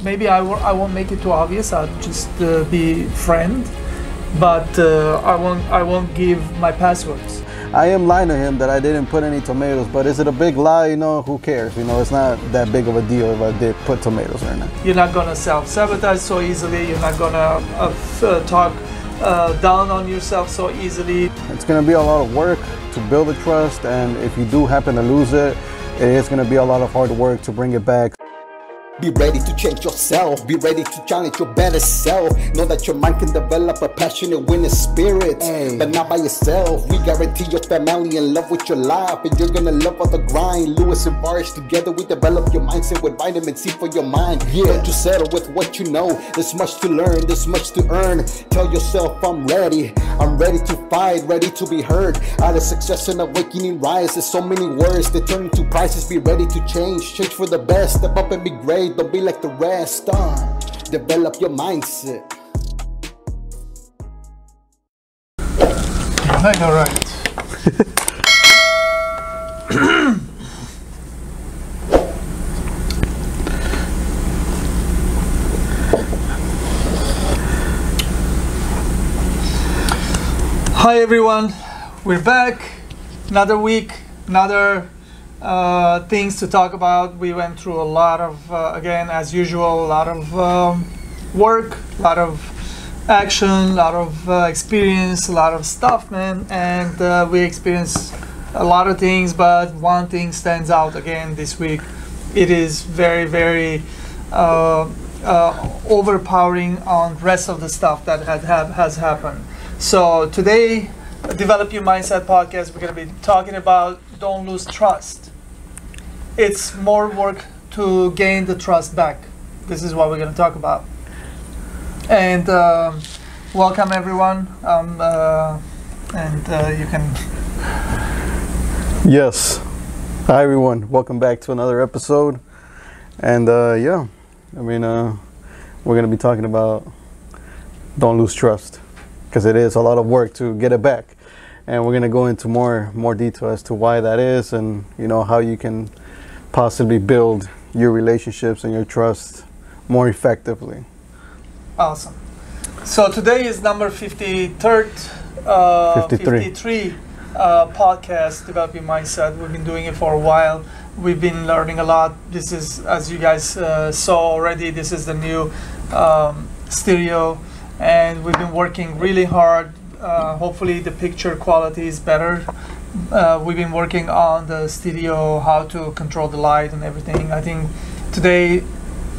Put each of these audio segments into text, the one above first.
maybe I won't make it too obvious. I'll just be friend, but I won't give my passwords. I am lying to him that I didn't put any tomatoes, but is it a big lie? You know, who cares? You know, it's not that big of a deal if I did put tomatoes or not. You're not gonna self-sabotage so easily. You're not gonna talk down on yourself so easily. It's gonna be a lot of work to build a trust, and if you do happen to lose it, it is gonna be a lot of hard work to bring it back. Be ready to change yourself. Be ready to challenge your better self. Know that your mind can develop a passionate winning spirit, but not by yourself. We guarantee your family in love with your life, and you're gonna love all the grind. Lewis and Barish together, we develop your mindset with vitamin C for your mind. Don't you settle with what you know. There's much to learn, there's much to earn. Tell yourself, I'm ready to fight, ready to be heard. Out of success and awakening rise. There's so many words that turn into prices. Be ready to change for the best. Step up and be great. Don't be like the rest. Develop your mindset. All right. Hi everyone, we're back. Another week, another things to talk about. We went through a lot of, again, as usual, a lot of work, a lot of action, a lot of experience, a lot of stuff, man. And we experienced a lot of things, but one thing stands out again this week. It is very, very overpowering on the rest of the stuff that has happened. So today, Develop Your Mindset podcast, we're going to be talking about don't lose trust. It's more work to gain the trust back. This is what we're going to talk about. And welcome everyone. You can... Yes. Hi everyone. Welcome back to another episode. And yeah, I mean, we're going to be talking about don't lose trust, because it is a lot of work to get it back. And we're going to go into more detail as to why that is, and you know how you can possibly build your relationships and your trust more effectively. Awesome. So today is number 53 podcast, Develop Your Mindset. We've been doing it for a while. We've been learning a lot. This is, as you guys saw already, this is the new stereo, and we've been working really hard. Hopefully the picture quality is better. We've been working on the stereo, how to control the light and everything. I think today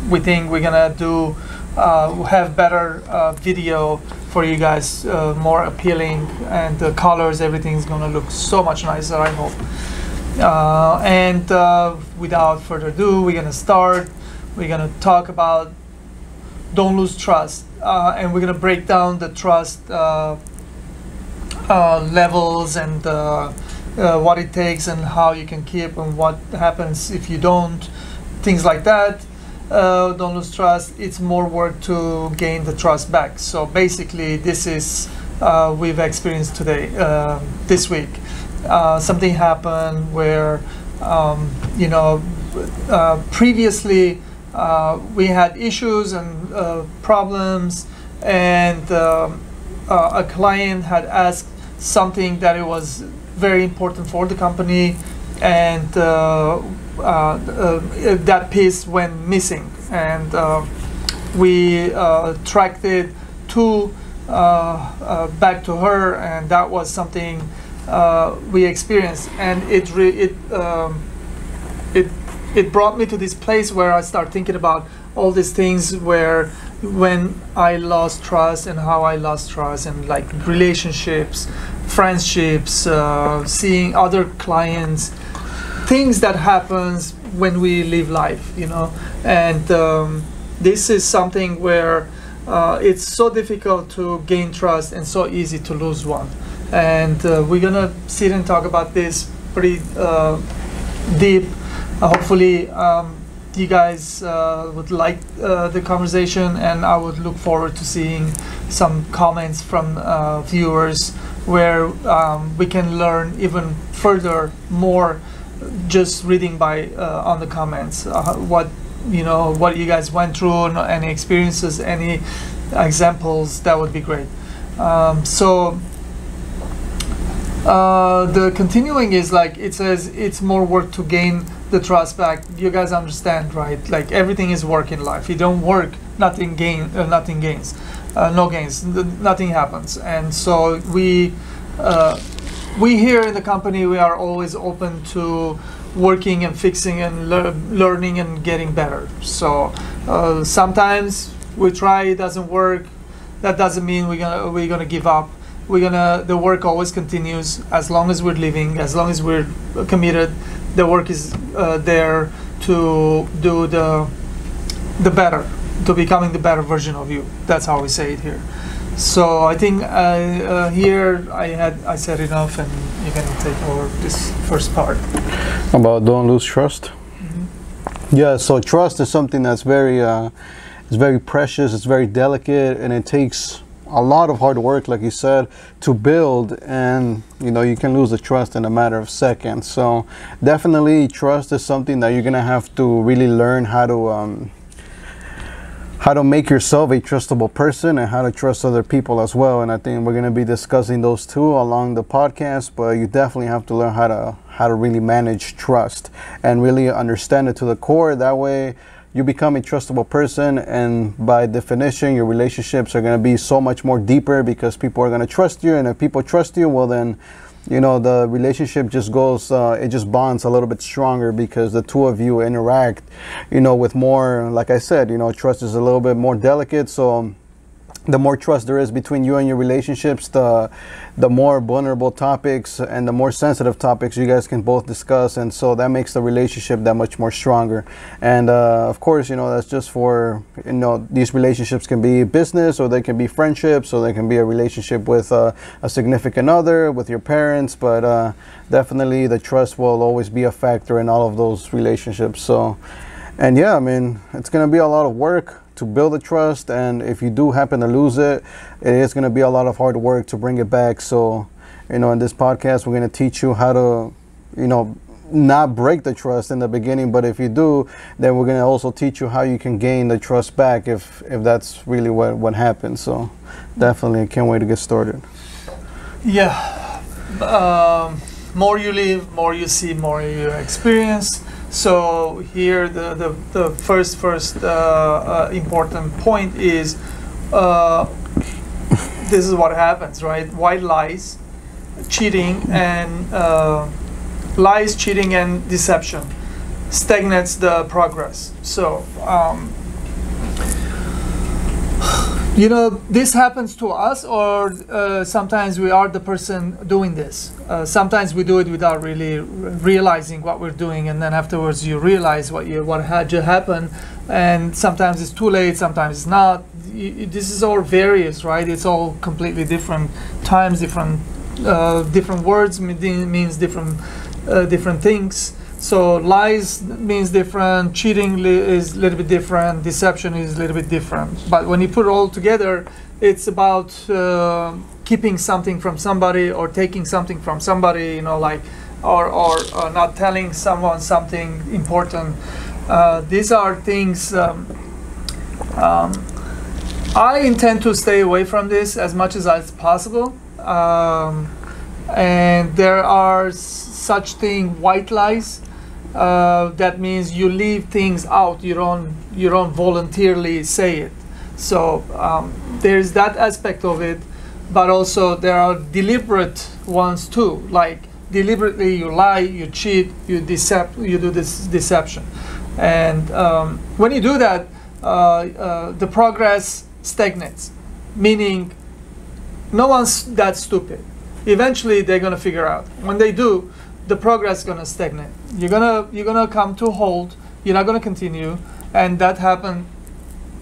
we're gonna do have better video for you guys, more appealing, and the colors, everything's gonna look so much nicer, I hope. And without further ado, we're gonna start. We're gonna talk about don't lose trust, and we're gonna break down the trust levels, and what it takes and how you can keep, and what happens if you don't, things like that. Don't lose trust. It's more work to gain the trust back. So basically this is we've experienced today, this week. Something happened where previously we had issues and problems, and a client had asked something that it was very important for the company, and that piece went missing, and we tracked it back to her, and that was something we experienced, and it brought me to this place where I start thinking about all these things where when I lost trust and how I lost trust, and like relationships, friendships, seeing other clients, things that happens when we live life, you know. And this is something where it's so difficult to gain trust and so easy to lose one. And we're gonna sit and talk about this pretty deep. Hopefully you guys would like the conversation, and I would look forward to seeing some comments from viewers where we can learn even further more just reading by on the comments what you guys went through, any experiences, any examples. That would be great. So the continuing is like it says it's more work to gain the trust back. You guys understand, right? Like everything is work in life. You don't work, nothing gains, no gains, nothing happens. And so we here in the company, we are always open to working and fixing and learning and getting better. So sometimes we try, it doesn't work. That doesn't mean we're gonna give up. The work always continues as long as we're living, as long as we're committed. The work is there to do the better, to becoming the better version of you. That's how we say it here. So I think here I said enough, and you can take over this first part about don't lose trust. Yeah, so trust is something that's it's very precious, it's very delicate, and it takes a lot of hard work, like you said, to build. And you can lose the trust in a matter of seconds. So definitely trust is something that you're gonna have to really learn how to make yourself a trustable person and how to trust other people as well. And I think we're gonna be discussing those two along the podcast, but you definitely have to learn how to really manage trust and really understand it to the core. That way you become a trustable person, and by definition your relationships are going to be so much more deeper because people are going to trust you. And if people trust you, well then the relationship just goes it just bonds a little bit stronger because the two of you interact with more, like I said, trust is a little bit more delicate. So the more trust there is between you and your relationships, the more vulnerable topics and the more sensitive topics you guys can both discuss, and so that makes the relationship that much more stronger. And of course, that's just for these relationships can be business, or they can be friendships, or they can be a relationship with a significant other, with your parents, but definitely the trust will always be a factor in all of those relationships. So, and yeah, I mean, it's going to be a lot of work to build the trust, and if you do happen to lose it, it is going to be a lot of hard work to bring it back. So in this podcast, we're going to teach you how to not break the trust in the beginning, but if you do, then we're going to also teach you how you can gain the trust back if that's really what happens. So definitely I can't wait to get started. Yeah, more you live, more you see, more you experience. So here the first important point is this is what happens, right? White lies, cheating, and deception stagnates the progress. So this happens to us, or sometimes we are the person doing this. Sometimes we do it without really realizing what we're doing, and then afterwards you realize what had to happen, and sometimes it's too late, sometimes it's not. This is all various, right? It's all completely different times, different words means different things. So lies means different, cheating is a little bit different, deception is a little bit different. But when you put it all together, it's about keeping something from somebody or taking something from somebody, or not telling someone something important. These are things I intend to stay away from this as much as possible. And there are such thing, white lies. That means you leave things out. You don't voluntarily say it. So there's that aspect of it, but also there are deliberate ones too. Like deliberately you lie, you cheat, you do this deception, and when you do that, the progress stagnates. Meaning, no one's that stupid. Eventually, they're gonna figure out. When they do, the progress is gonna stagnate. You're gonna come to a halt. You're not gonna continue, and that happened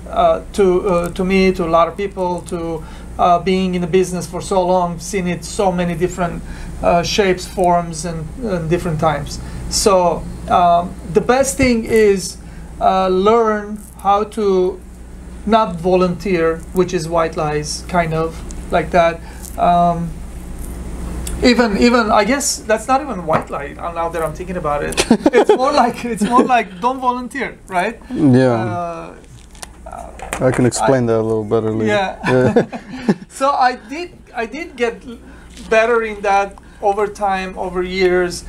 to me, to a lot of people, to being in the business for so long, seen it so many different shapes, forms, and different times. So the best thing is learn how to not volunteer, which is white lies, kind of like that. Even I guess that's not even white lie. Now that I'm thinking about it, it's more like don't volunteer, right? Yeah. I can explain that a little better later. Yeah. So I did get better in that over time, over years.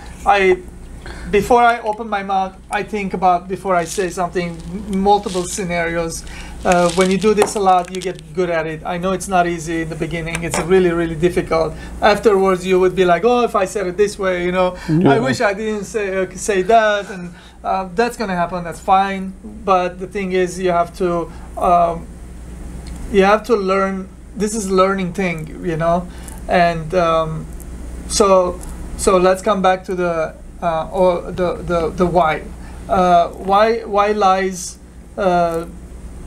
Before I open my mouth, I think about before I say something, multiple scenarios. When you do this a lot, you get good at it. I know it's not easy in the beginning. It's really, really difficult. Afterwards, you would be like, oh, if I said it this way, I wish I didn't say that. And that's going to happen. That's fine. But the thing is, you have to learn. This is a learning thing, And so let's come back to the why. Why lies,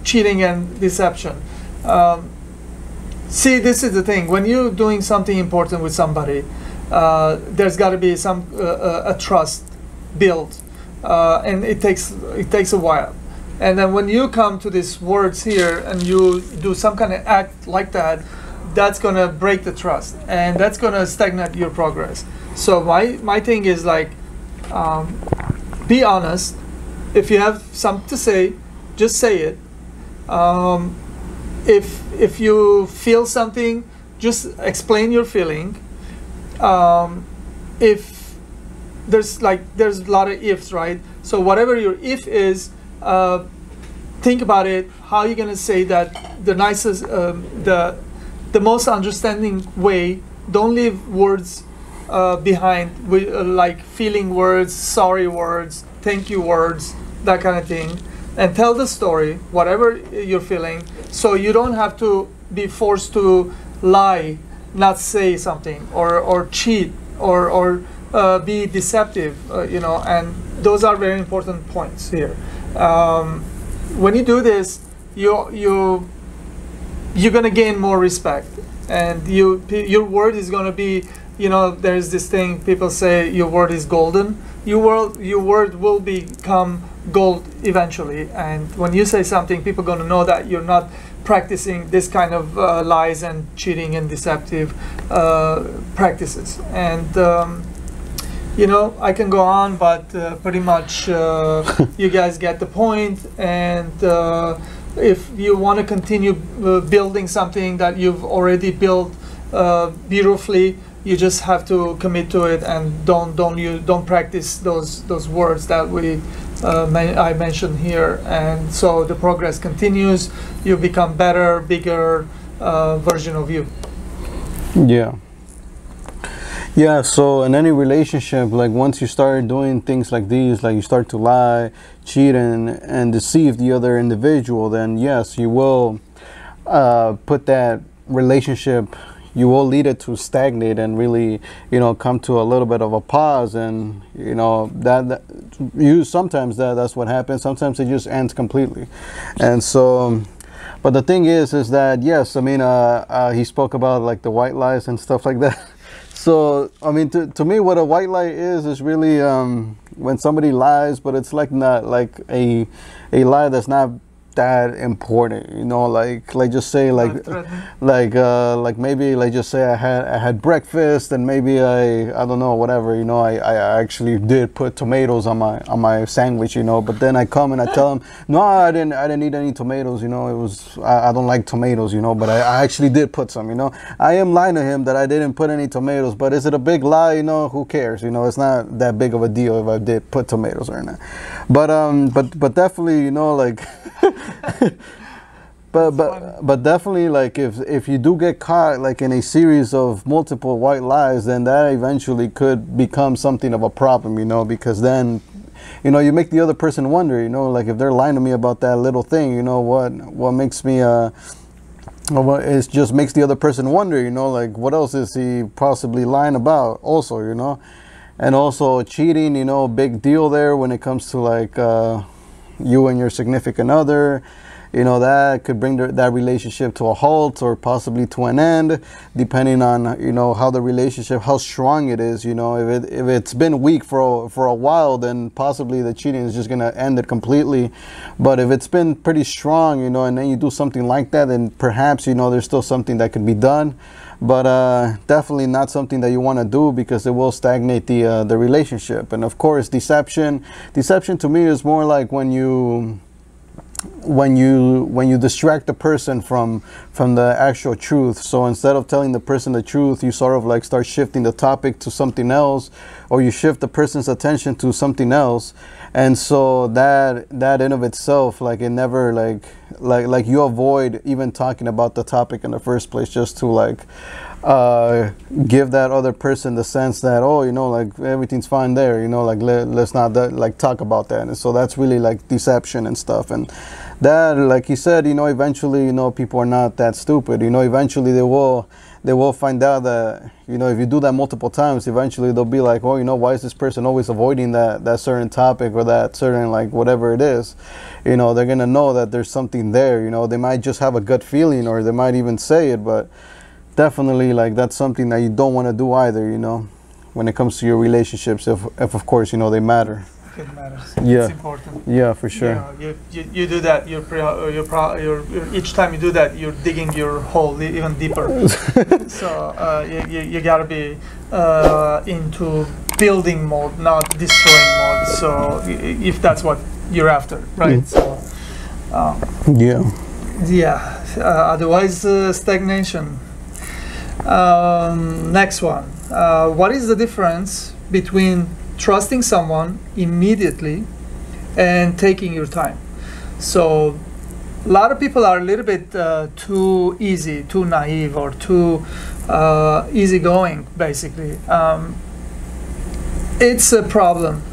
cheating and deception. See, this is the thing. When you're doing something important with somebody, there's got to be a trust built, and it takes a while. And then when you come to these words here and you do some kind of act like that, that's gonna break the trust, and that's gonna stagnate your progress. So my thing is like, be honest. If you have something to say, just say it. If you feel something, just explain your feeling. If there's a lot of ifs, right? So whatever your if is, think about it. How are you gonna say that the nicest, the most understanding way? Don't leave words behind, like feeling words, sorry words, thank you words, that kind of thing. And tell the story, whatever you're feeling, so you don't have to be forced to lie, not say something, or cheat, or be deceptive, and those are very important points here. When you do this, you're gonna gain more respect, and your word is gonna be, there's this thing people say, your word is golden. Your word will become gold eventually, and when you say something, people are gonna know that you're not practicing this kind of lies and cheating and deceptive practices. And I can go on, but pretty much you guys get the point. And if you want to continue building something that you've already built beautifully, you just have to commit to it, and don't practice those words that I mentioned here. And so the progress continues. You become better, bigger version of you. Yeah, so in any relationship, like once you start doing things like these, like you start to lie, cheat, and deceive the other individual, then yes, you will put that relationship, you will lead it to stagnate and really, come to a little bit of a pause. And, sometimes that's what happens. Sometimes it just ends completely. And so, but the thing is that, yes, I mean, he spoke about like the white lies and stuff like that. So, I mean, to me, what a white lie is really when somebody lies, but it's like not like a lie that's not that important, like just say like maybe like just say I had breakfast, and maybe I don't know, whatever, I actually did put tomatoes on my sandwich, but then I come and I tell him, no, I didn't eat any tomatoes, it was I don't like tomatoes, but I actually did put some, I am lying to him that I didn't put any tomatoes. But is it a big lie? Who cares? It's not that big of a deal if I did put tomatoes or not. But definitely, like but definitely, like if you do get caught like in a series of multiple white lies, then that eventually could become something of a problem, because then you make the other person wonder, like if they're lying to me about that little thing, what makes me it just makes the other person wonder, like what else is he possibly lying about also, and also cheating, big deal there when it comes to like you and your significant other. that could bring that relationship to a halt or possibly to an end, depending on, how the relationship, how strong it is. If it's been weak for a while, then possibly the cheating is just going to end it completely. But if it's been pretty strong, and then you do something like that, then perhaps, there's still something that could be done. But definitely not something that you want to do, because it will stagnate the relationship. And of course, deception to me is more like when you distract the person from the actual truth. So instead of telling the person the truth, you sort of like start shifting the topic to something else, or you shift the person's attention to something else. And so that in of itself, like, it never like you avoid even talking about the topic in the first place, just to like give that other person the sense that, like, everything's fine there, like, let's not like talk about that. And so that's really like deception and stuff. And that, like you said, eventually, people are not that stupid. Eventually they will find out that, if you do that multiple times, eventually they'll be like, why is this person always avoiding that certain topic or that certain, like, whatever it is. They're going to know that there's something there. They might just have a gut feeling, or they might even say it, but definitely, like, that's something that you don't want to do either, when it comes to your relationships, if of course, they matter. It matters. Yeah. It's important. Yeah, for sure. You do that. Each time you do that, you're digging your hole even deeper. So you gotta be into building mode, not destroying mode. So if that's what you're after, right? Mm. So yeah. Otherwise, stagnation. Next one. What is the difference between trusting someone immediately and taking your time? So a lot of people are a little bit too easy, too naive, or too easygoing, basically. It's a problem,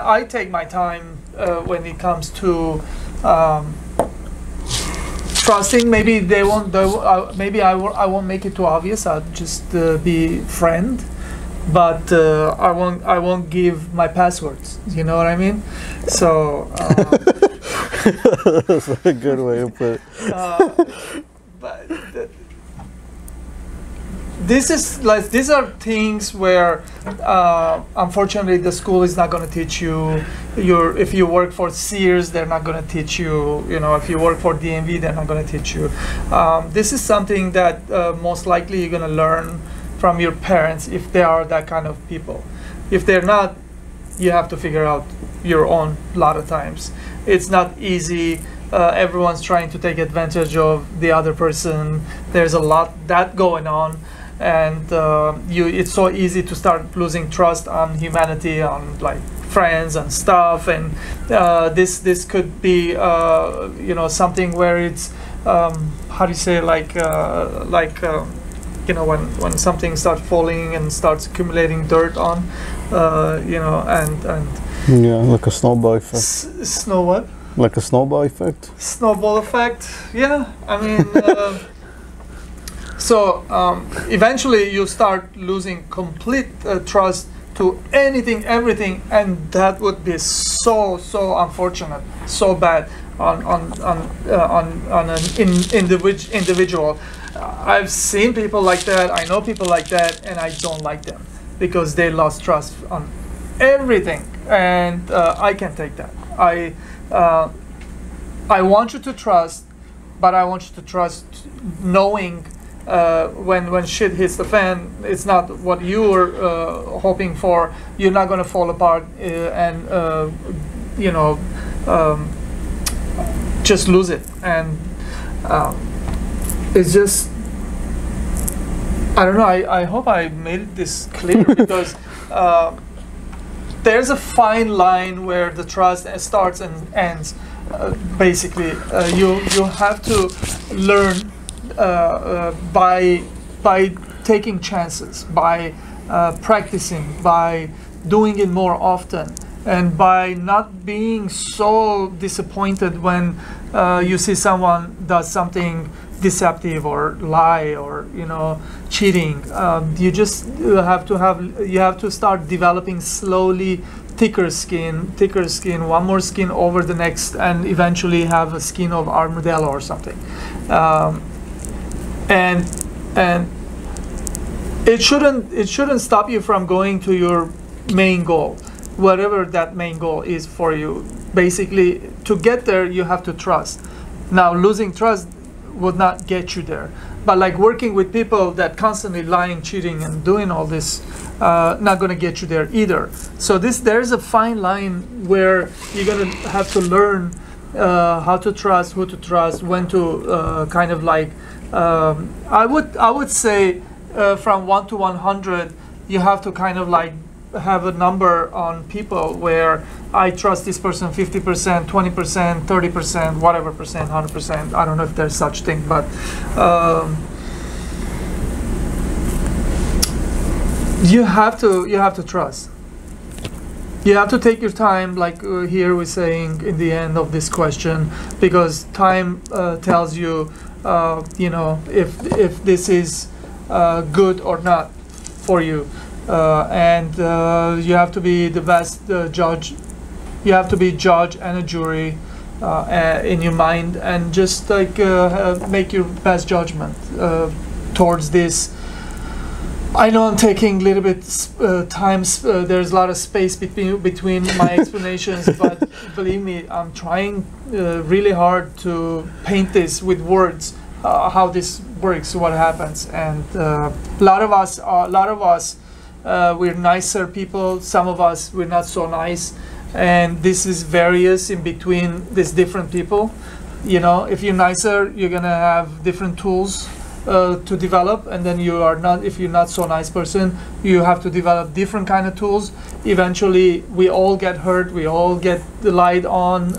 I take my time when it comes to trusting. Maybe maybe I won't make it too obvious. I'll just be friend, but I won't give my passwords. You know what I mean? So that's a good way to put it. But these are things where unfortunately the school is not going to teach you. If you work for Sears, they're not going to teach you. If you work for DMV, they're not going to teach you. This is something that most likely you're going to learn from your parents, if they are that kind of people. If they're not, you have to figure out your own. A lot of times it's not easy. Everyone's trying to take advantage of the other person. There's a lot that going on. And it's so easy to start losing trust on humanity, on like friends and stuff. And this could be something where it's how do you say, when something starts falling and starts accumulating dirt on, and yeah, like a snowball effect. Snow what? Like a snowball effect. Snowball effect. Yeah, I mean. So eventually you start losing complete trust to anything, everything, and that would be so unfortunate, so bad on an individual. I've seen people like that. I know people like that, and I don't like them because they lost trust on everything, and I can't take that. I want you to trust, but I want you to trust knowing. When shit hits the fan, it's not what you were hoping for. You're not going to fall apart and just lose it. And it's just, I don't know. I hope I made this clear because there's a fine line where the trust starts and ends. Basically, you have to learn. By taking chances, by practicing, by doing it more often, and by not being so disappointed when you see someone does something deceptive or lie or cheating. You have to start developing slowly thicker skin, one more skin over the next, and eventually have a skin of armadillo or something. And it shouldn't stop you from going to your main goal, whatever that main goal is for you. Basically, to get there, you have to trust. Now, losing trust would not get you there, but like working with people that constantly lying, cheating, and doing all this, not going to get you there either. So there's a fine line where you're going to have to learn how to trust, who to trust, when to kind of like. I would say from 1 to 100, you have to kind of like have a number on people where I trust this person 50%, 20%, 30%, whatever percent, 100%. I don't know if there's such thing, but you have to trust. You have to take your time, like here we're saying in the end of this question, because time tells you, you know, if this is good or not for you. And you have to be the best judge. You have to be judge and a jury in your mind, and just like make your best judgment towards this. I know I'm taking a little bit time. There's a lot of space between my explanations, but believe me, I'm trying really hard to paint this with words, how this works, what happens, and a lot of us. We're nicer people. Some of us, we're not so nice, and this is various in between these different people. You know, if you're nicer, you're gonna have different tools to develop, and then you are not. If you're not so nice person, you have to develop different kind of tools. Eventually, we all get hurt. We all get the light on,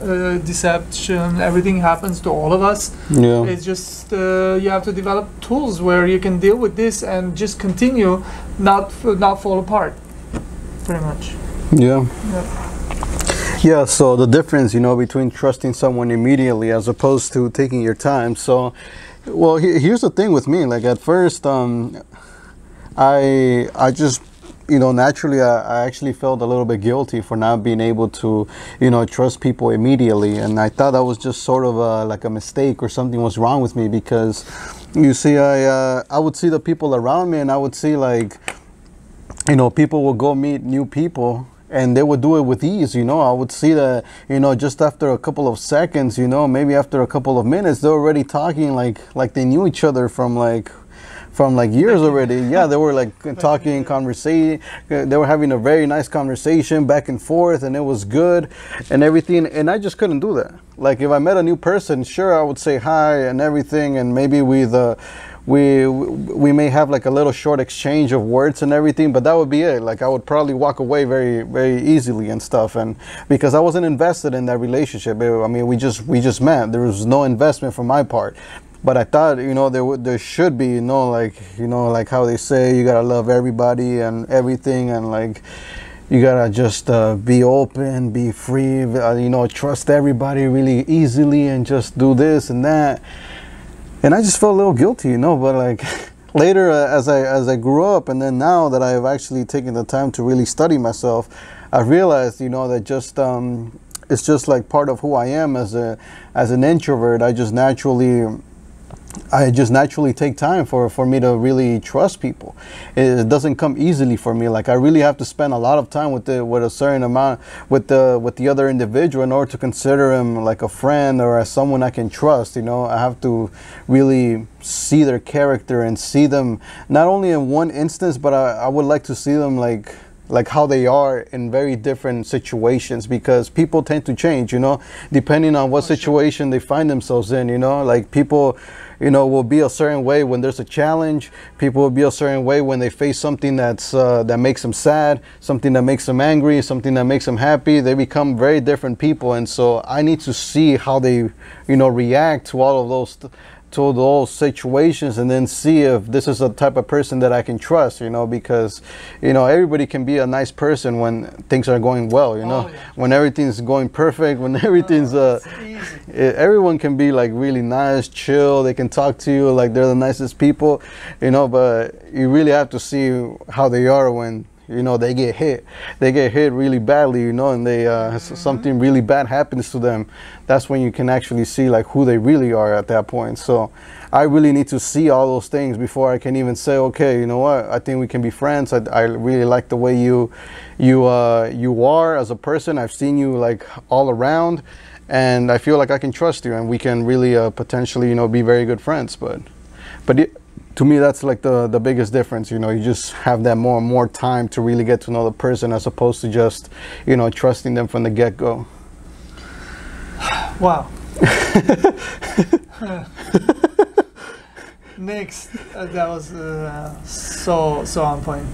deception. Everything happens to all of us. Yeah. It's just you have to develop tools where you can deal with this and just continue, not fall apart. Pretty much. Yeah. Yep. Yeah, so the difference, you know, between trusting someone immediately as opposed to taking your time. So, well, here's the thing with me. Like at first, I just, you know, naturally, I actually felt a little bit guilty for not being able to, you know, trust people immediately. And I thought that was just sort of like a mistake, or something was wrong with me, because you see, I would see the people around me, and I would see, like, you know, people will go meet new people, and they would do it with ease. You know, I would see that, you know, just after a couple of seconds, you know, maybe after a couple of minutes, they're already talking like they knew each other from years already. Yeah, they were like talking, conversating. They were having a very nice conversation back and forth, and it was good and everything. And I just couldn't do that. Like if I met a new person, sure, I would say hi and everything, and maybe we may have like a little short exchange of words and everything, but that would be it. Like I would probably walk away very, very easily and stuff, and because I wasn't invested in that relationship. I mean, we just met. There was no investment from my part. But I thought, you know, there should be, you know, like how they say, you gotta love everybody and everything, and like you gotta just be open, be free, you know, trust everybody really easily, and just do this and that. And I just felt a little guilty, you know. But like later, as I grew up, and then now that I've actually taken the time to really study myself, I realized, you know, that just it's just like part of who I am as an introvert. I just naturally take time for me to really trust people. It doesn't come easily for me. Like I really have to spend a lot of time with a certain amount with the other individual in order to consider him like a friend or as someone I can trust. You know, I have to really see their character and see them not only in one instance, but I would like to see them like how they are in very different situations, because people tend to change, you know, depending on what situation they find themselves in. You know, like people, you know, will be a certain way when there's a challenge. People will be a certain way when they face something that makes them sad, something that makes them angry, something that makes them happy. They become very different people, and so I need to see how they, you know, react to all of those situations, and then see if this is a type of person that I can trust, you know, because, you know, everybody can be a nice person when things are going well, you know. Yeah. When everything's going perfect, when everything's everyone can be like really nice, chill, they can talk to you like they're the nicest people, you know, but you really have to see how they are when, you know, they get hit really badly, you know, and they something really bad happens to them, that's when you can actually see like who they really are at that point. So I really need to see all those things before I can even say, okay, you know what, I think we can be friends. I really like the way you are as a person. I've seen you like all around, and I feel like I can trust you, and we can really potentially, you know, be very good friends. But to me, that's like the biggest difference. You know, you just have that more and more time to really get to know the person, as opposed to just, you know, trusting them from the get-go. Wow. Next, that was so on point.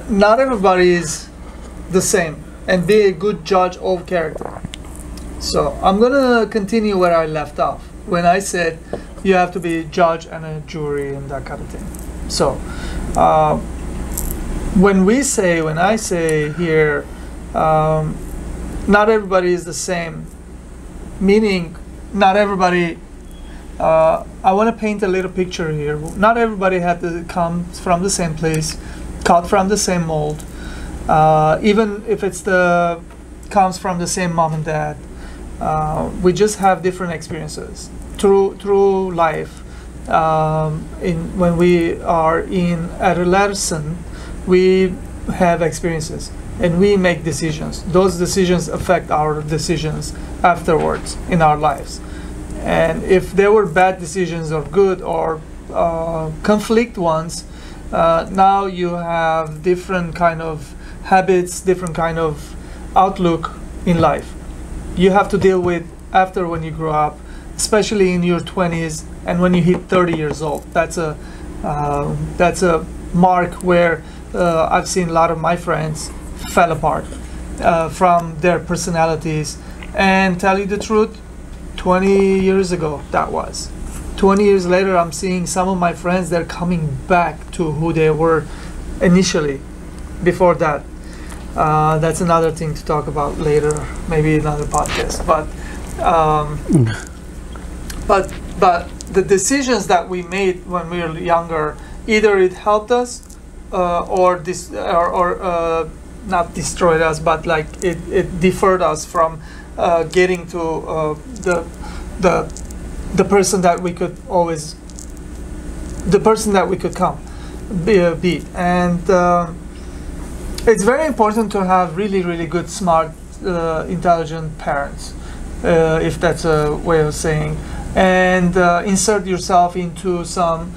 Not everybody is the same, and be a good judge of character. So I'm gonna continue where I left off when I said you have to be a judge and a jury and that kind of thing. So when I say here, not everybody is the same, meaning not everybody. I want to paint a little picture here. Not everybody had to come from the same place, cut from the same mold, even if comes from the same mom and dad. We just have different experiences through life. When we are in adolescence, we have experiences and we make decisions. Those decisions affect our decisions afterwards in our lives. And if there were bad decisions or good or conflict ones, now you have different kind of habits, different kind of outlook in life. You have to deal with after when you grow up, especially in your 20s and when you hit 30 years old. That's a mark where I've seen a lot of my friends fell apart from their personalities. And tell you the truth, 20 years ago that was. 20 years later, I'm seeing some of my friends, they're coming back to who they were initially before that. That's another thing to talk about later, maybe another podcast. But the decisions that we made when we were younger, either it helped us or not destroyed us, but like it deferred us from getting to the person that we could always, the person that we could be. And it's very important to have really good, smart, intelligent parents, if that's a way of saying, and insert yourself into some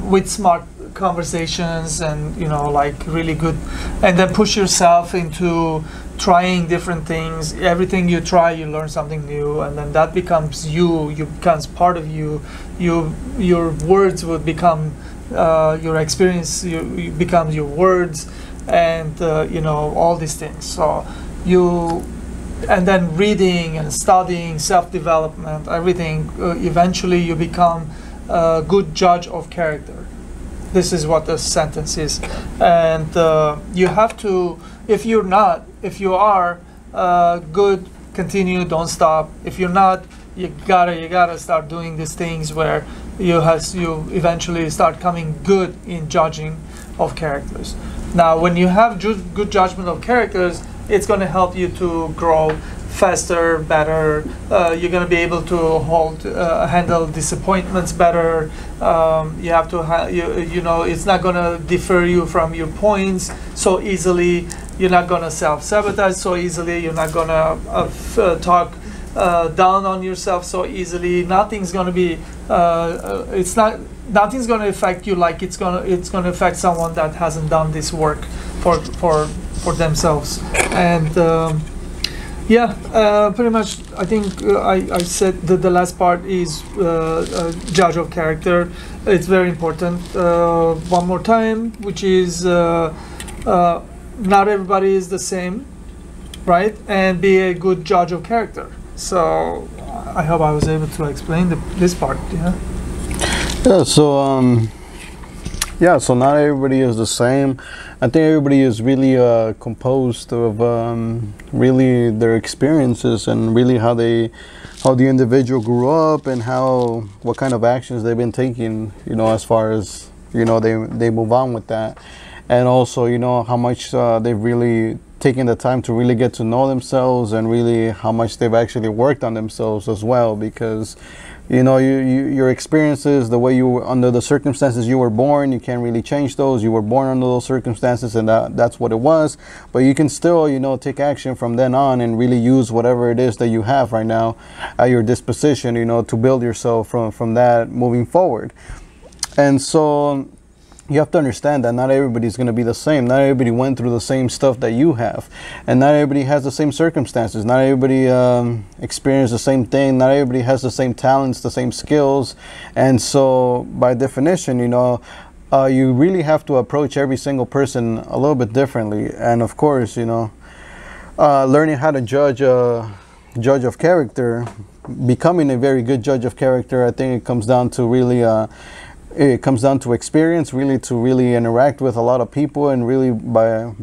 with smart conversations, and you know, like really good, and then push yourself into trying different things. Everything you try, you learn something new, and then that becomes you becomes part of you. Your words would become your experience. You become your words, and you know, all these things. So and then reading and studying, self-development, everything. Eventually, you become a good judge of character. This is what the sentence is, and you have to. If you are good, continue, don't stop. If you're not, you gotta start doing these things where you eventually start coming good in judging of characters. Now, when you have good judgment of characters, it's going to help you to grow faster, better. You're going to be able to handle disappointments better. You have to, you know, it's not going to defer you from your points so easily. You're not going to self-sabotage so easily. You're not going to talk down on yourself so easily. Nothing's going to be. Nothing's going to affect you like it's going to affect someone that hasn't done this work for themselves. And pretty much, I think I said that the last part is judge of character. It's very important. One more time, which is not everybody is the same, right? And be a good judge of character. So I hope I was able to explain this part. Yeah. So not everybody is the same. I think everybody is really composed of really their experiences, and really how the individual grew up, and what kind of actions they've been taking, you know, as far as, you know, they move on with that. and also, you know, how much they've really taken the time to really get to know themselves, and really how much they've actually worked on themselves as well. Because, you know, your experiences, the way you were, under the circumstances you were born, you can't really change those. You were born under those circumstances, and that's what it was. But you can still, you know, take action from then on and really use whatever it is that you have right now at your disposition, you know, to build yourself from that moving forward. And so you have to understand that not everybody's going to be the same. Not everybody went through the same stuff that you have. And not everybody has the same circumstances. Not everybody experienced the same thing. Not everybody has the same talents, the same skills. And so by definition, you know, you really have to approach every single person a little bit differently. And of course, you know, learning how to judge of character, becoming a very good judge of character, I think it comes down to really it comes down to experience, really, to really interact with a lot of people. And really by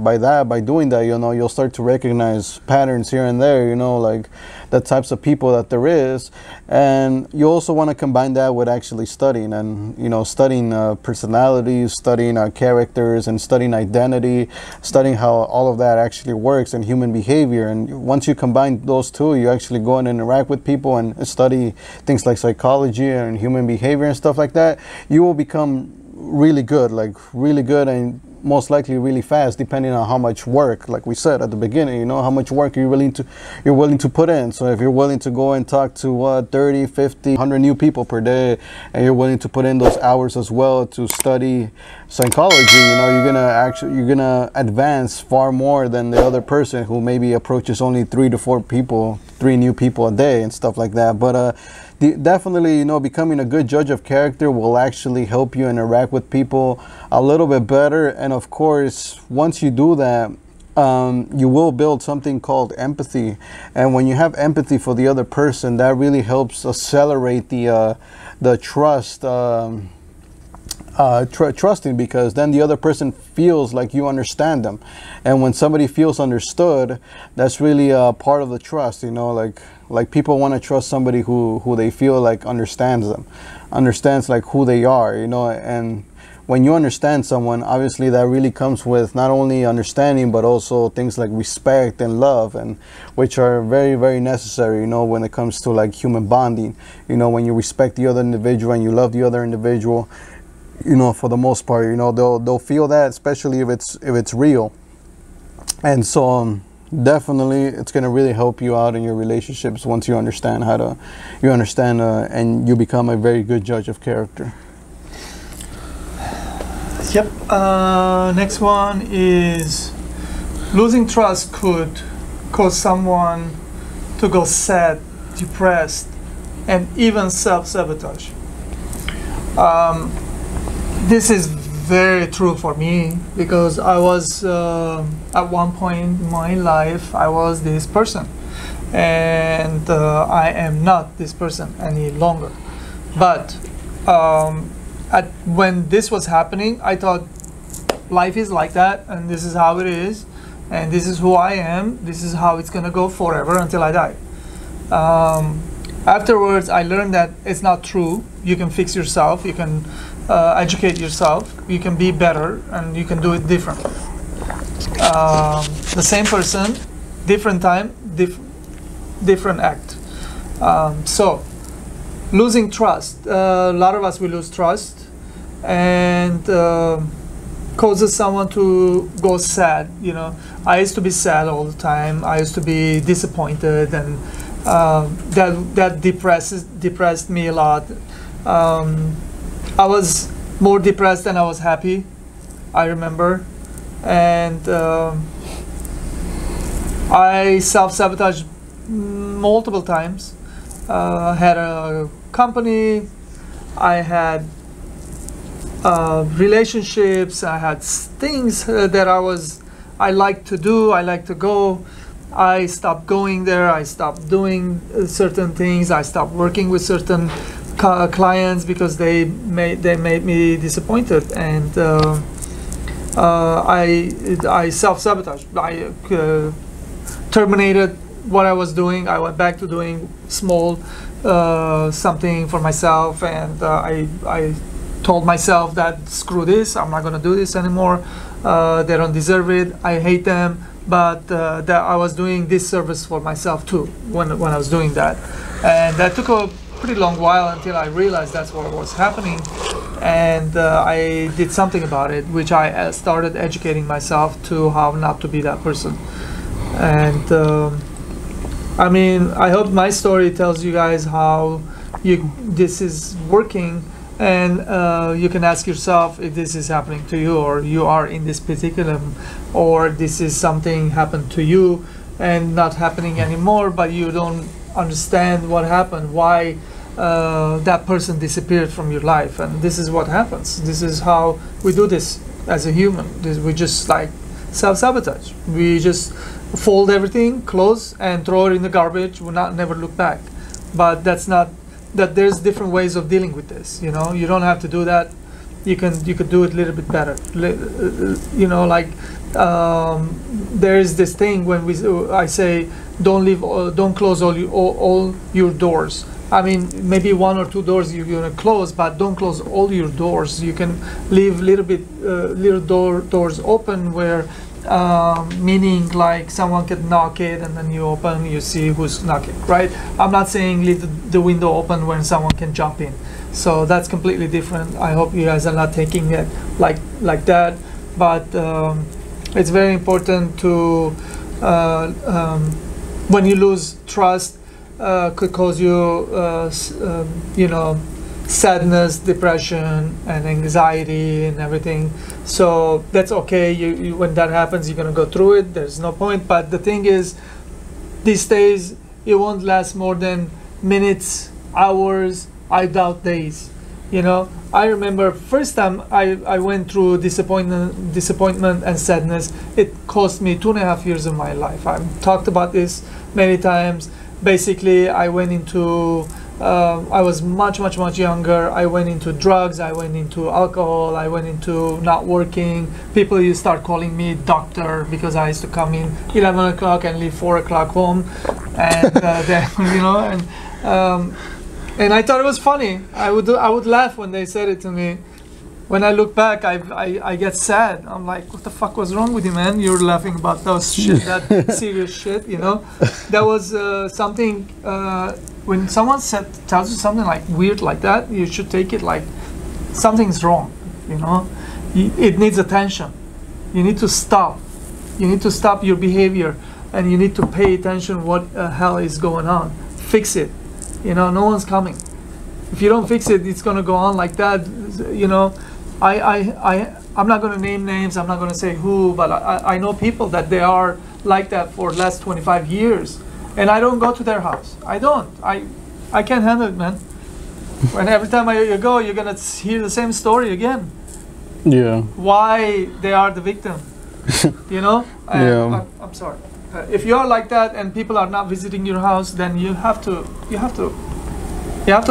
doing that, you know, you'll start to recognize patterns here and there, you know, like the types of people that there is. And you also want to combine that with actually studying, and, you know, studying personalities, studying characters, and studying identity, studying how all of that actually works in human behavior. And once you combine those two, you actually go and interact with people and study things like psychology and human behavior and stuff like that. You will become really good, and most likely really fast, depending on how much work, like we said at the beginning, you know, how much work you're willing to put in. So if you're willing to go and talk to 30, 50, 100 new people per day, and you're willing to put in those hours as well to study psychology, you know, you're gonna advance far more than the other person who maybe approaches only 3 to 4 people, 3 new people a day and stuff like that. But definitely, you know, becoming a good judge of character will actually help you interact with people a little bit better. And of course, once you do that, you will build something called empathy. And when you have empathy for the other person, that really helps accelerate the trust, trusting, because then the other person feels like you understand them. And when somebody feels understood, that's really part of the trust, you know, like people want to trust somebody who they feel like understands them, understands like who they are, you know. And when you understand someone, obviously that really comes with not only understanding, but also things like respect and love, and which are very, very necessary, you know, when it comes to like human bonding. You know, when you respect the other individual and you love the other individual, you know, for the most part, you know, they'll feel that, especially if it's real. And so definitely it's going to really help you out in your relationships once you understand and you become a very good judge of character. Yep. Next one is losing trust could cause someone to go sad, depressed, and even self-sabotage. This is very true for me, because I was at one point in my life I was this person, and I am not this person any longer. But when this was happening, I thought life is like that, and this is how it is, and this is who I am, this is how it's gonna go forever until I die. Afterwards, I learned that it's not true. You can fix yourself, you can educate yourself, you can be better, and you can do it differently. The same person, different time, different act. So, losing trust. A lot of us will lose trust, and causes someone to go sad. You know, I used to be sad all the time. I used to be disappointed, and that depressed me a lot. I was more depressed than I was happy, I remember, and I self-sabotaged multiple times. I had a company, I had relationships, I had things that I liked to do, I liked to go. I stopped going there, I stopped doing certain things, I stopped working with certain clients because they made me disappointed, and I self-sabotaged. I terminated what I was doing. I went back to doing small something for myself, and I told myself that screw this, I'm not going to do this anymore. They don't deserve it. I hate them. But that I was doing this service for myself too when I was doing that, and that took a pretty long while until I realized that's what was happening, and I did something about it, which I started educating myself to how not to be that person. And I mean, I hope my story tells you guys how this is working. And you can ask yourself if this is happening to you, or you are in this particular, or this is something happened to you and not happening anymore, but you don't understand what happened, why that person disappeared from your life. And this is what happens. This is how we do this as a human. We just like self-sabotage. We just fold everything, close, and throw it in the garbage. We'll never look back. But that's not. That there's different ways of dealing with this. You know, you don't have to do that. You could do it a little bit better. You know, like there is this thing when I say don't close all your doors. I mean, maybe 1 or 2 doors you're gonna close, but don't close all your doors. You can leave little doors open where. Meaning like someone could knock it and then you open, you see who's knocking, right? I'm not saying leave the window open when someone can jump in. So that's completely different. I hope you guys are not taking it like that. But it's very important to, when you lose trust, could cause you, you know, sadness, depression, and anxiety and everything. So that's okay. You when that happens, you're gonna go through it. There's no point. But the thing is, these days it won't last more than minutes, hours. I doubt days. You know, I remember first time I went through disappointment and sadness. It cost me 2.5 years of my life. I've talked about this many times. Basically, I went into I was much younger. I went into drugs, I went into alcohol, I went into not working. People used to start calling me doctor because I used to come in 11 o'clock and leave 4 o'clock home. And then, you know, and I thought it was funny. I would laugh when they said it to me. When I look back, I get sad. I'm like, what the fuck was wrong with you, man? You're laughing about those shit, that serious shit, you know? That was something, when someone tells you something like weird like that, you should take it like something's wrong, you know? It needs attention. You need to stop. You need to stop your behavior, and you need to pay attention what the hell is going on. Fix it. You know, no one's coming. If you don't fix it, it's gonna go on like that, you know? I'm not going to name names, I'm not going to say who, but I know people that they are like that for the last 25 years. And I don't go to their house. I don't. I can't handle it, man. And every time you go, you're going to hear the same story again. Yeah. Why they are the victim, you know? Yeah. I'm sorry. If you are like that and people are not visiting your house, then you have to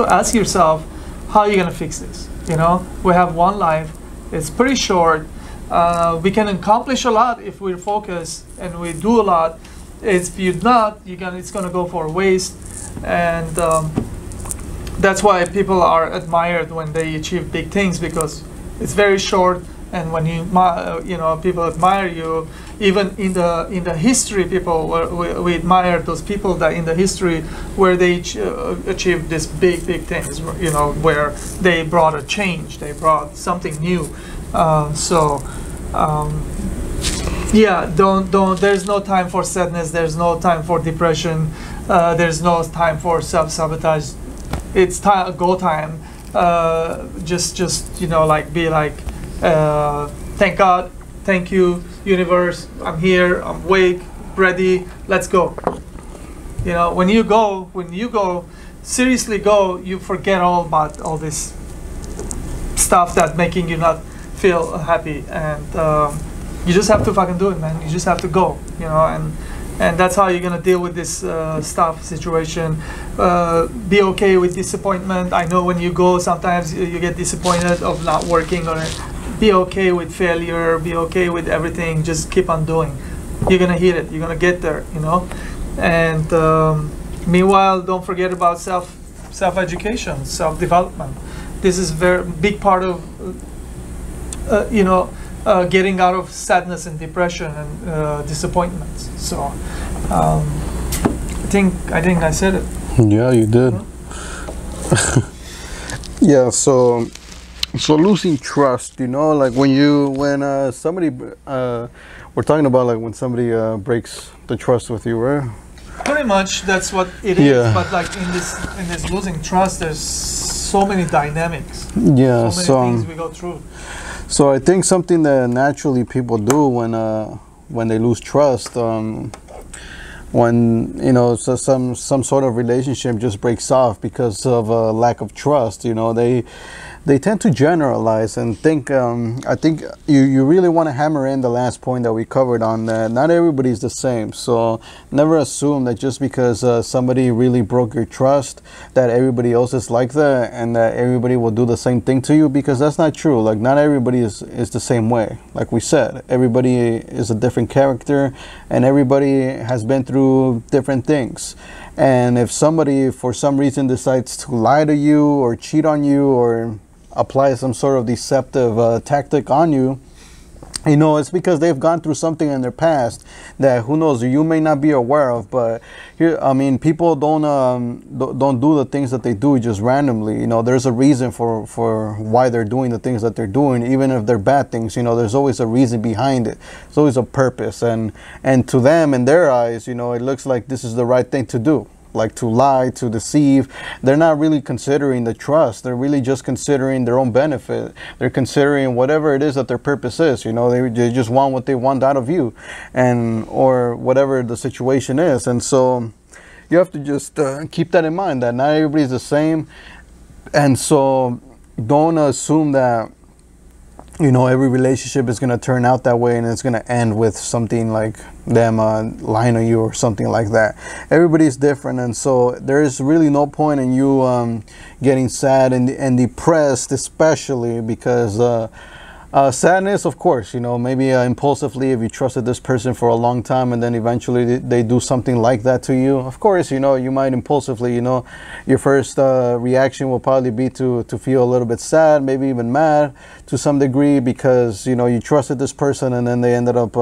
ask yourself, how are you going to fix this? You know, we have one life. It's pretty short. We can accomplish a lot if we're focused and we do a lot. If you're not, it's gonna go for waste. And that's why people are admired when they achieve big things, because it's very short. And when you know, people admire you. Even in the history, people we admire those people that in the history where they achieved this big things. You know, where they brought a change, they brought something new. Yeah, don't. There's no time for sadness. There's no time for depression. There's no time for self-sabotage. It's go time. Just you know, like be like. Thank God, thank you, universe, I'm here, I'm awake, ready, let's go. You know, when you go, seriously go, you forget all about all this stuff that making you not feel happy, and you just have to fucking do it, man. You just have to go, you know, and that's how you're gonna deal with this situation. Be okay with disappointment. I know when you go, sometimes you get disappointed of not working on it. Be okay with failure, be okay with everything, just keep on doing. You're gonna hit it, you're gonna get there, you know? And meanwhile, don't forget about self-education, self-development. This is a very big part of, you know, getting out of sadness and depression and disappointments. So I think I said it. Yeah, you did. Yeah, so losing trust, you know, like when somebody we're talking about like when somebody breaks the trust with you, right? Pretty much that's what it is. Yeah. But like in this losing trust, there's so many dynamics. Yeah, so many things we go through. So I think something that naturally people do when they lose trust, when you know, so some sort of relationship just breaks off because of a lack of trust, you know, they tend to generalize and think. I think you really want to hammer in the last point that we covered on that. Not everybody's the same, so never assume that just because somebody really broke your trust that everybody else is like that and that everybody will do the same thing to you, because that's not true. Like not everybody is the same way. Like we said, everybody is a different character and everybody has been through different things. And if somebody for some reason decides to lie to you or cheat on you or apply some sort of deceptive tactic on you, you know, it's because they've gone through something in their past that who knows, you may not be aware of. But here, I mean, people don't do the things that they do just randomly. You know, there's a reason for why they're doing the things that they're doing, even if they're bad things. You know, there's always a reason behind it. There's always a purpose, and to them, in their eyes, you know, it looks like this is the right thing to do. Like to lie, to deceive. They're not really considering the trust. They're really just considering their own benefit. They're considering whatever it is that their purpose is. You know, they just want what they want out of you, and or whatever the situation is. And so you have to just keep that in mind, that not everybody's the same. And so don't assume that, you know, every relationship is going to turn out that way and it's going to end with something like them lying on you or something like that. Everybody's different, and so there is really no point in you getting sad and depressed, especially because sadness, of course, you know, maybe impulsively, if you trusted this person for a long time and then eventually they do something like that to you, of course, you know, you might impulsively, you know, your first reaction will probably be to feel a little bit sad, maybe even mad to some degree, because, you know, you trusted this person and then they ended up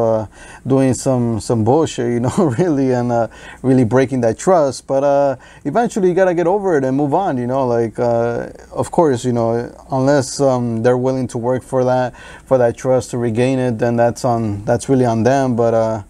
doing some bullshit, you know, really, and really breaking that trust. But eventually you got to get over it and move on, you know, like, of course, you know, unless they're willing to work for that trust to regain it, then that's really on them. But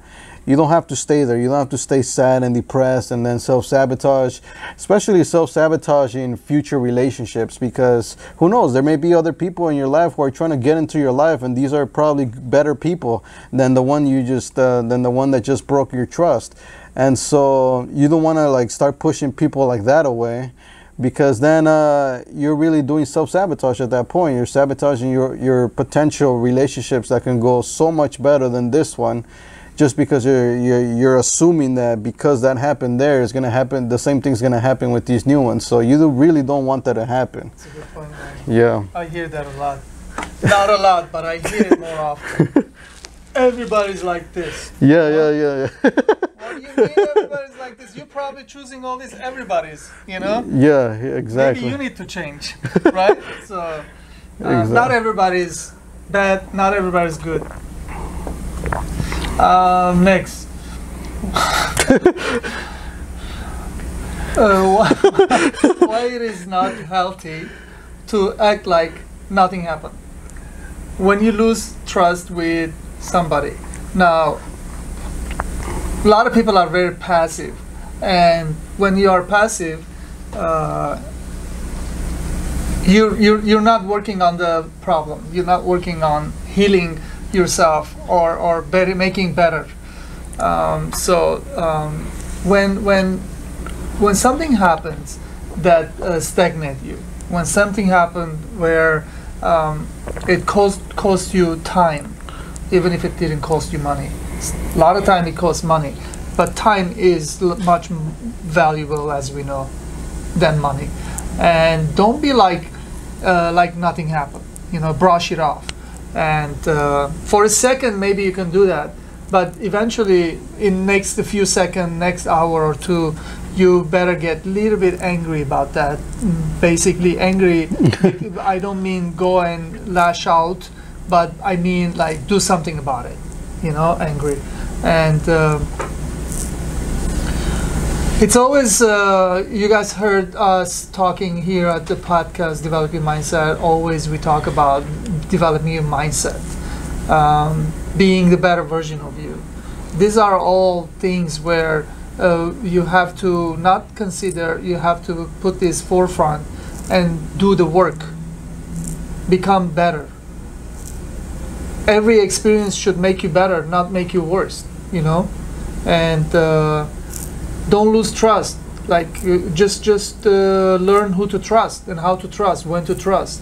you don't have to stay there. You don't have to stay sad and depressed and then self-sabotage, especially self-sabotage in future relationships, because who knows, there may be other people in your life who are trying to get into your life, and these are probably better people than the one that just broke your trust. And so you don't want to like start pushing people like that away, because then you're really doing self-sabotage at that point. You're sabotaging your potential relationships that can go so much better than this one, just because you're assuming that because that happened there, is going to happen, the same thing's going to happen with these new ones. So you really don't want that to happen. That's a good point, man. Yeah. I hear that a lot. Not a lot, but I hear it more often. Everybody's like this. Yeah. What do you mean everybody's like this? You're probably choosing all these everybody's, you know? Yeah, exactly. Maybe you need to change, right? So, Exactly. Not everybody's bad, not everybody's good. Next. Why it is not healthy to act like nothing happened when you lose trust with somebody. Now, a lot of people are very passive, and when you are passive, you're not working on the problem. You're not working on healing yourself or better, making better. When something happens that stagnate you, when something happened where it cost you time, even if it didn't cost you money. A lot of time it costs money, but time is much valuable, as we know, than money. And don't be like nothing happened. You know, brush it off. And for a second, maybe you can do that, but eventually, in next few seconds, next hour or two, you better get a little bit angry about that. Basically, angry. I don't mean go and lash out, but I mean like do something about it, angry. And it's always, you guys heard us talking here at the podcast, Developing Mindset. Always we talk about developing your mindset, being the better version of you. These are all things where you have to not consider, you have to put this forefront and do the work, become better. Every experience should make you better, not make you worse, and don't lose trust. Like just learn who to trust and how to trust, when to trust.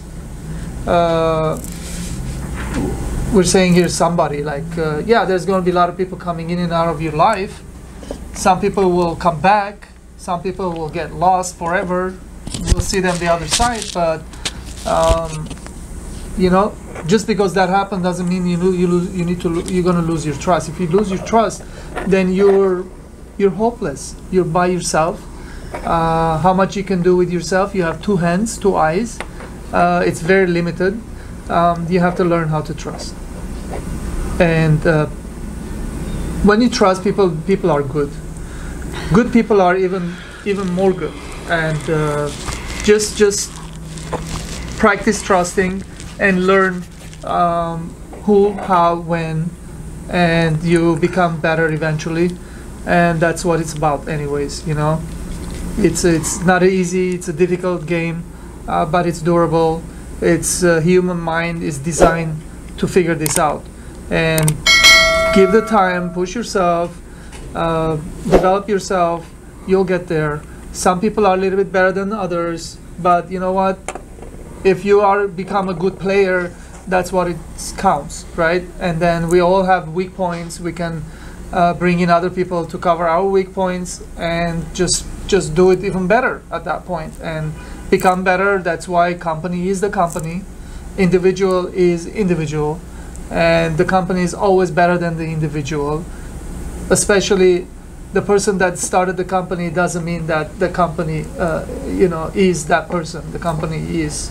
We're saying here somebody like, yeah, there's going to be a lot of people coming in and out of your life. Some people will come back. Some people will get lost forever. We'll see them the other side. But just because that happened doesn't mean you're going to lose your trust. If you lose your trust, then you're hopeless. You're by yourself. How much you can do with yourself? You have 2 hands, 2 eyes. It's very limited. You have to learn how to trust. And when you trust people, people are good. Good people are even more good. And just practice trusting and learn who, how, when, and you become better eventually. And that's what it's about, anyways. It's not easy. It's a difficult game, but it's durable. It's human mind is designed to figure this out. And give the time, push yourself, develop yourself. You'll get there. Some people are a little bit better than others, but you know what? If you become a good player, that's what it counts, right? And then we all have weak points. We can bring in other people to cover our weak points and just do it even better at that point and become better. That's why company is the company, individual is individual, and the company is always better than the individual. Especially the person that started the company doesn't mean that the company is that person. The company is,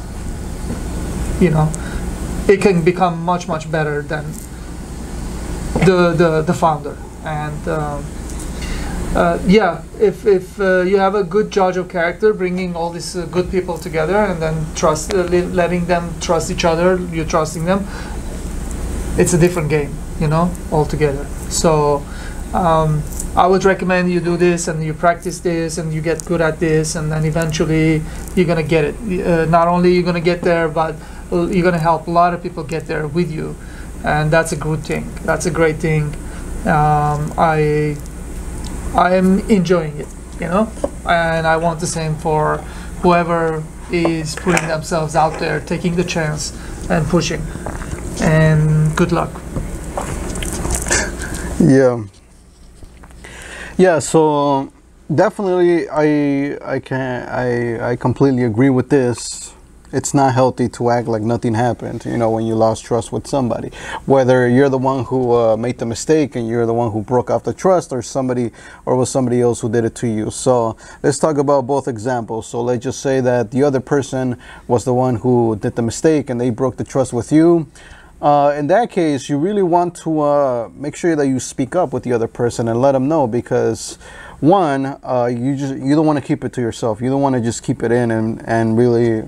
it can become much better than the founder. And yeah, if you have a good judge of character, bringing all these good people together and then letting them trust each other, you're trusting them, it's a different game, altogether. So I would recommend you do this and you practice this and you get good at this, and then eventually you're gonna get it. Not only you're gonna get there, but you're gonna help a lot of people get there with you, and that's a good thing. That's a great thing. I am enjoying it, and I want the same for whoever is putting themselves out there, taking the chance and pushing. And good luck. Yeah, so definitely I completely agree with this. It's not healthy to act like nothing happened, when you lost trust with somebody. Whether you're the one who made the mistake and you're the one who broke off the trust, or was somebody else who did it to you. So let's talk about both examples. So let's just say that the other person was the one who did the mistake and they broke the trust with you. In that case, you really want to make sure that you speak up with the other person and let them know, because one, you don't want to keep it to yourself. You don't want to just keep it in and really,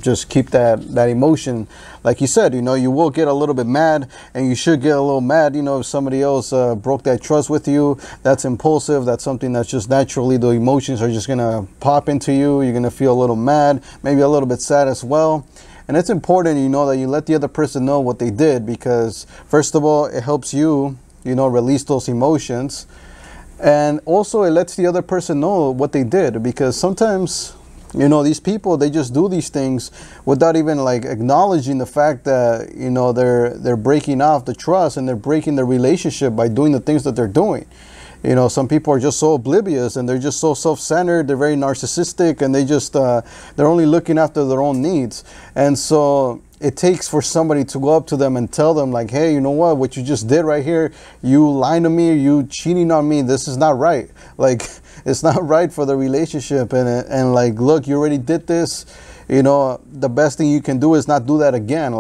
just keep that emotion. Like you said, you will get a little bit mad, and you should get a little mad, if somebody else broke that trust with you. That's impulsive. That's something that's just naturally, the emotions are just going to pop into you. You're going to feel a little mad, maybe a little bit sad as well. And it's important, that you let the other person know what they did, because first of all, it helps you, release those emotions. And also it lets the other person know what they did, because sometimes, these people, they just do these things without even acknowledging the fact that, they're breaking off the trust and they're breaking the relationship by doing the things that they're doing. Some people are just so oblivious and they're just so self-centered. They're very narcissistic, and they're only looking after their own needs. And so it takes for somebody to go up to them and tell them like, hey, you know what you just did right here, you lying to me, you cheating on me, this is not right. It's not right for the relationship. And look, you already did this. The best thing you can do is not do that again.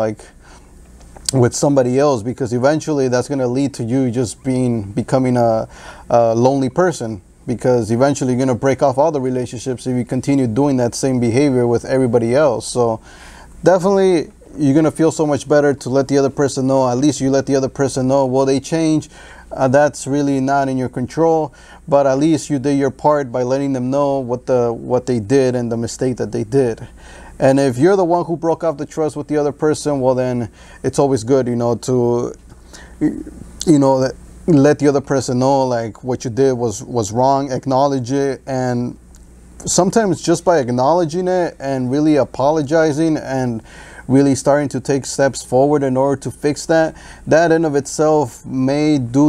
with somebody else, because eventually that's going to lead to you just becoming a lonely person, because eventually you're going to break off all the relationships if you continue doing that same behavior with everybody else. So definitely you're going to feel so much better to let the other person know. At least you let the other person know. Will they change? That's really not in your control, but at least you did your part by letting them know what they did and the mistake that they did. And if you're the one who broke off the trust with the other person, well, then it's always good, to let the other person know like what you did was wrong, acknowledge it. And sometimes just by acknowledging it and really apologizing and really starting to take steps forward in order to fix that in of itself may be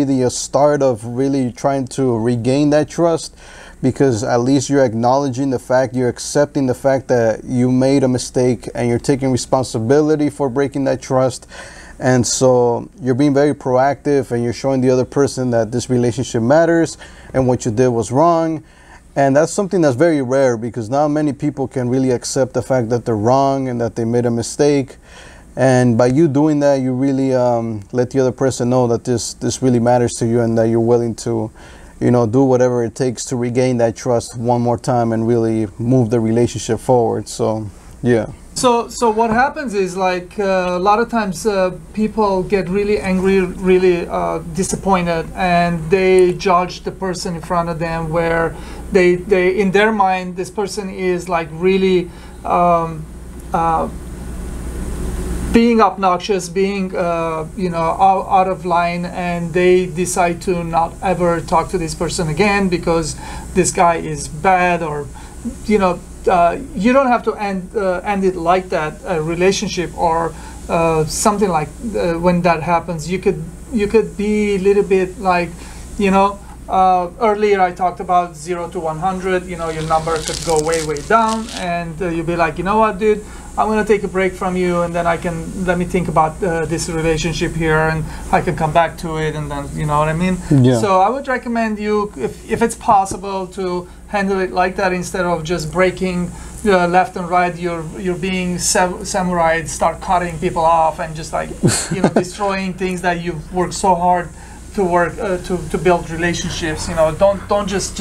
the start of really trying to regain that trust, because at least you're acknowledging the fact, you're accepting the fact that you made a mistake and you're taking responsibility for breaking that trust. And so you're being very proactive and you're showing the other person that this relationship matters and what you did was wrong. And that's something that's very rare, because not many people can really accept the fact that they're wrong and that they made a mistake. And by you doing that, you really let the other person know that this really matters to you and that you're willing to, do whatever it takes to regain that trust one more time and really move the relationship forward. So, yeah. So what happens is, like, a lot of times people get really angry, really disappointed, and they judge the person in front of them, where they in their mind, this person is like really being obnoxious, being out of line, and they decide to not ever talk to this person again because this guy is bad, or you don't have to end it like that, a relationship or something like when that happens. You could be a little bit like, earlier I talked about 0 to 100. Your number could go way down, and you'll be like, you know what, dude, I'm gonna take a break from you, and then let me think about this relationship here, and I can come back to it, and then, you know what I mean? Yeah. So I would recommend you, if it's possible, to handle it like that, instead of just breaking left and right. You're being samurai, start cutting people off and just like destroying things that you've worked so hard to work to build relationships. Don't just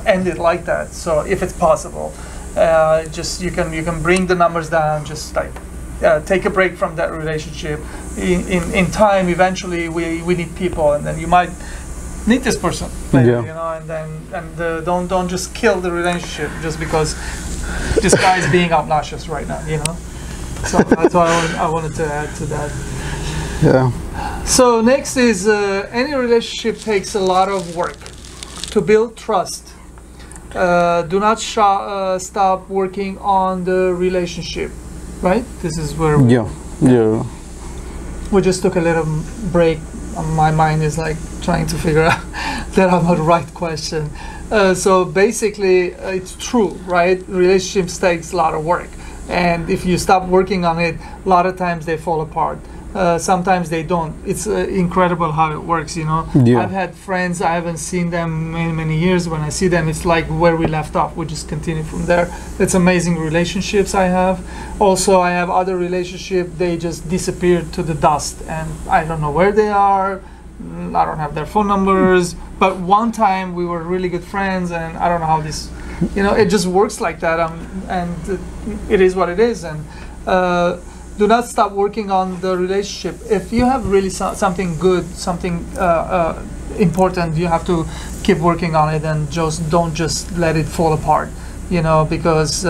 end it like that. So if it's possible, just you can bring the numbers down. Just like take a break from that relationship. In time, eventually we need people, and then you might need this person later, and don't just kill the relationship just because this guy is being obnoxious right now, So that's why I wanted to add to that. Yeah. So next is any relationship takes a lot of work to build trust. Do not stop working on the relationship, right? This is where we just took a little break. My mind is like trying to figure out that I'm the right question. So basically, it's true, right? Relationships takes a lot of work, and if you stop working on it, a lot of times they fall apart. Sometimes they don't. It's incredible how it works, Yeah. I've had friends, I haven't seen them many years. When I see them, it's like where we left off. We just continue from there. It's amazing relationships I have. Also, I have other relationships, they just disappeared to the dust, and I don't know where they are. I don't have their phone numbers. But one time we were really good friends, and I don't know how this, it just works like that. And it is what it is. And do not stop working on the relationship. If you have really something good, something important, you have to keep working on it, and just don't just let it fall apart, because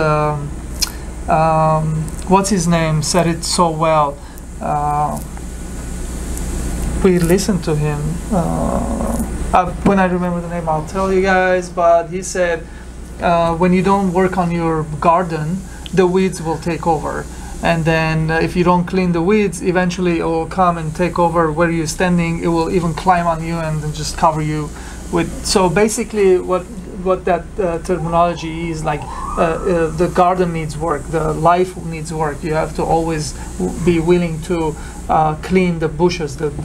what's his name said it so well. We listened to him. When I remember the name, I'll tell you guys, but he said, when you don't work on your garden, the weeds will take over. And then if you don't clean the weeds, eventually it will come and take over where you're standing. It will even climb on you and then just cover you with. So basically what that terminology is like, the garden needs work, the life needs work. You have to always be willing to clean the bushes, the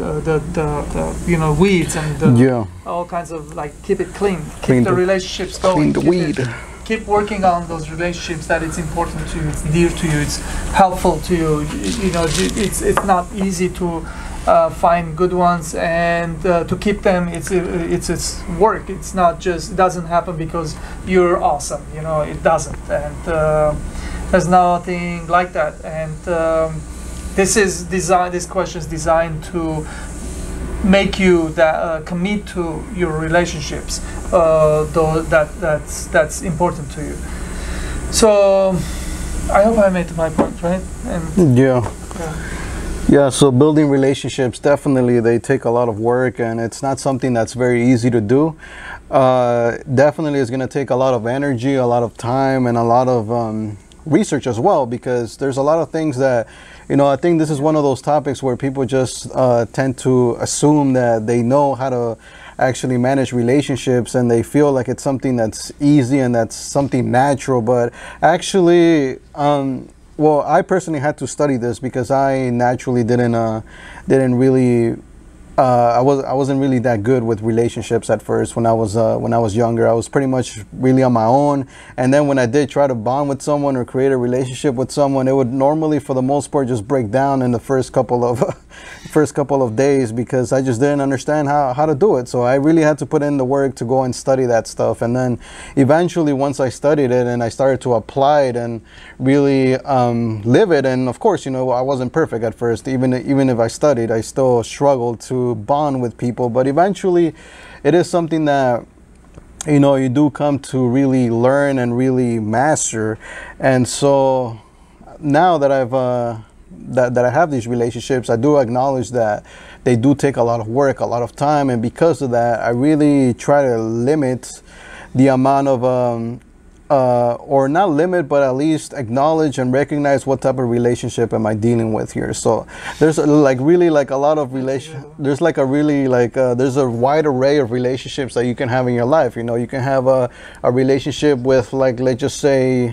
weeds, and all kinds of, like, keep it clean, keep the relationships going, keep working on those relationships that it's important to you, it's dear to you, it's helpful to you. You know, it's not easy to find good ones, and to keep them, it's work. It's not just, it doesn't happen because you're awesome. You know, it doesn't, and there's nothing like that. And this is designed. This question is designed to make you that commit to your relationships, though that's important to you. So I hope I made my point, right? And yeah, so building relationships, definitely they take a lot of work, and it's not something that's very easy to do. Definitely it's going to take a lot of energy, a lot of time, and a lot of research as well, because there's a lot of things that, you know, I think this is one of those topics where people just tend to assume that they know how to actually manage relationships, and they feel like it's something that's easy and that's something natural. But actually, well, I personally had to study this because I naturally didn't really. I wasn't really that good with relationships at first when I was younger. I was pretty much really on my own, and then when I did try to bond with someone or create a relationship with someone, it would normally, for the most part, just break down in the first couple of days, because I just didn't understand how to do it. So I really had to put in the work to go and study that stuff, and then eventually, once I studied it and I started to apply it and really live it, and of course, you know, I wasn't perfect at first. Even if I studied, I still struggled to bond with people, but eventually it is something that, you know, you do come to really learn and really master. And so now that I've that I have these relationships, I do acknowledge that they do take a lot of work, a lot of time, and because of that, I really try to limit the amount of or not limit, but at least acknowledge and recognize what type of relationship am I dealing with here. So there's like really like a lot of there's like a really like there's a wide array of relationships that you can have in your life. You know, you can have a relationship with, like, let's just say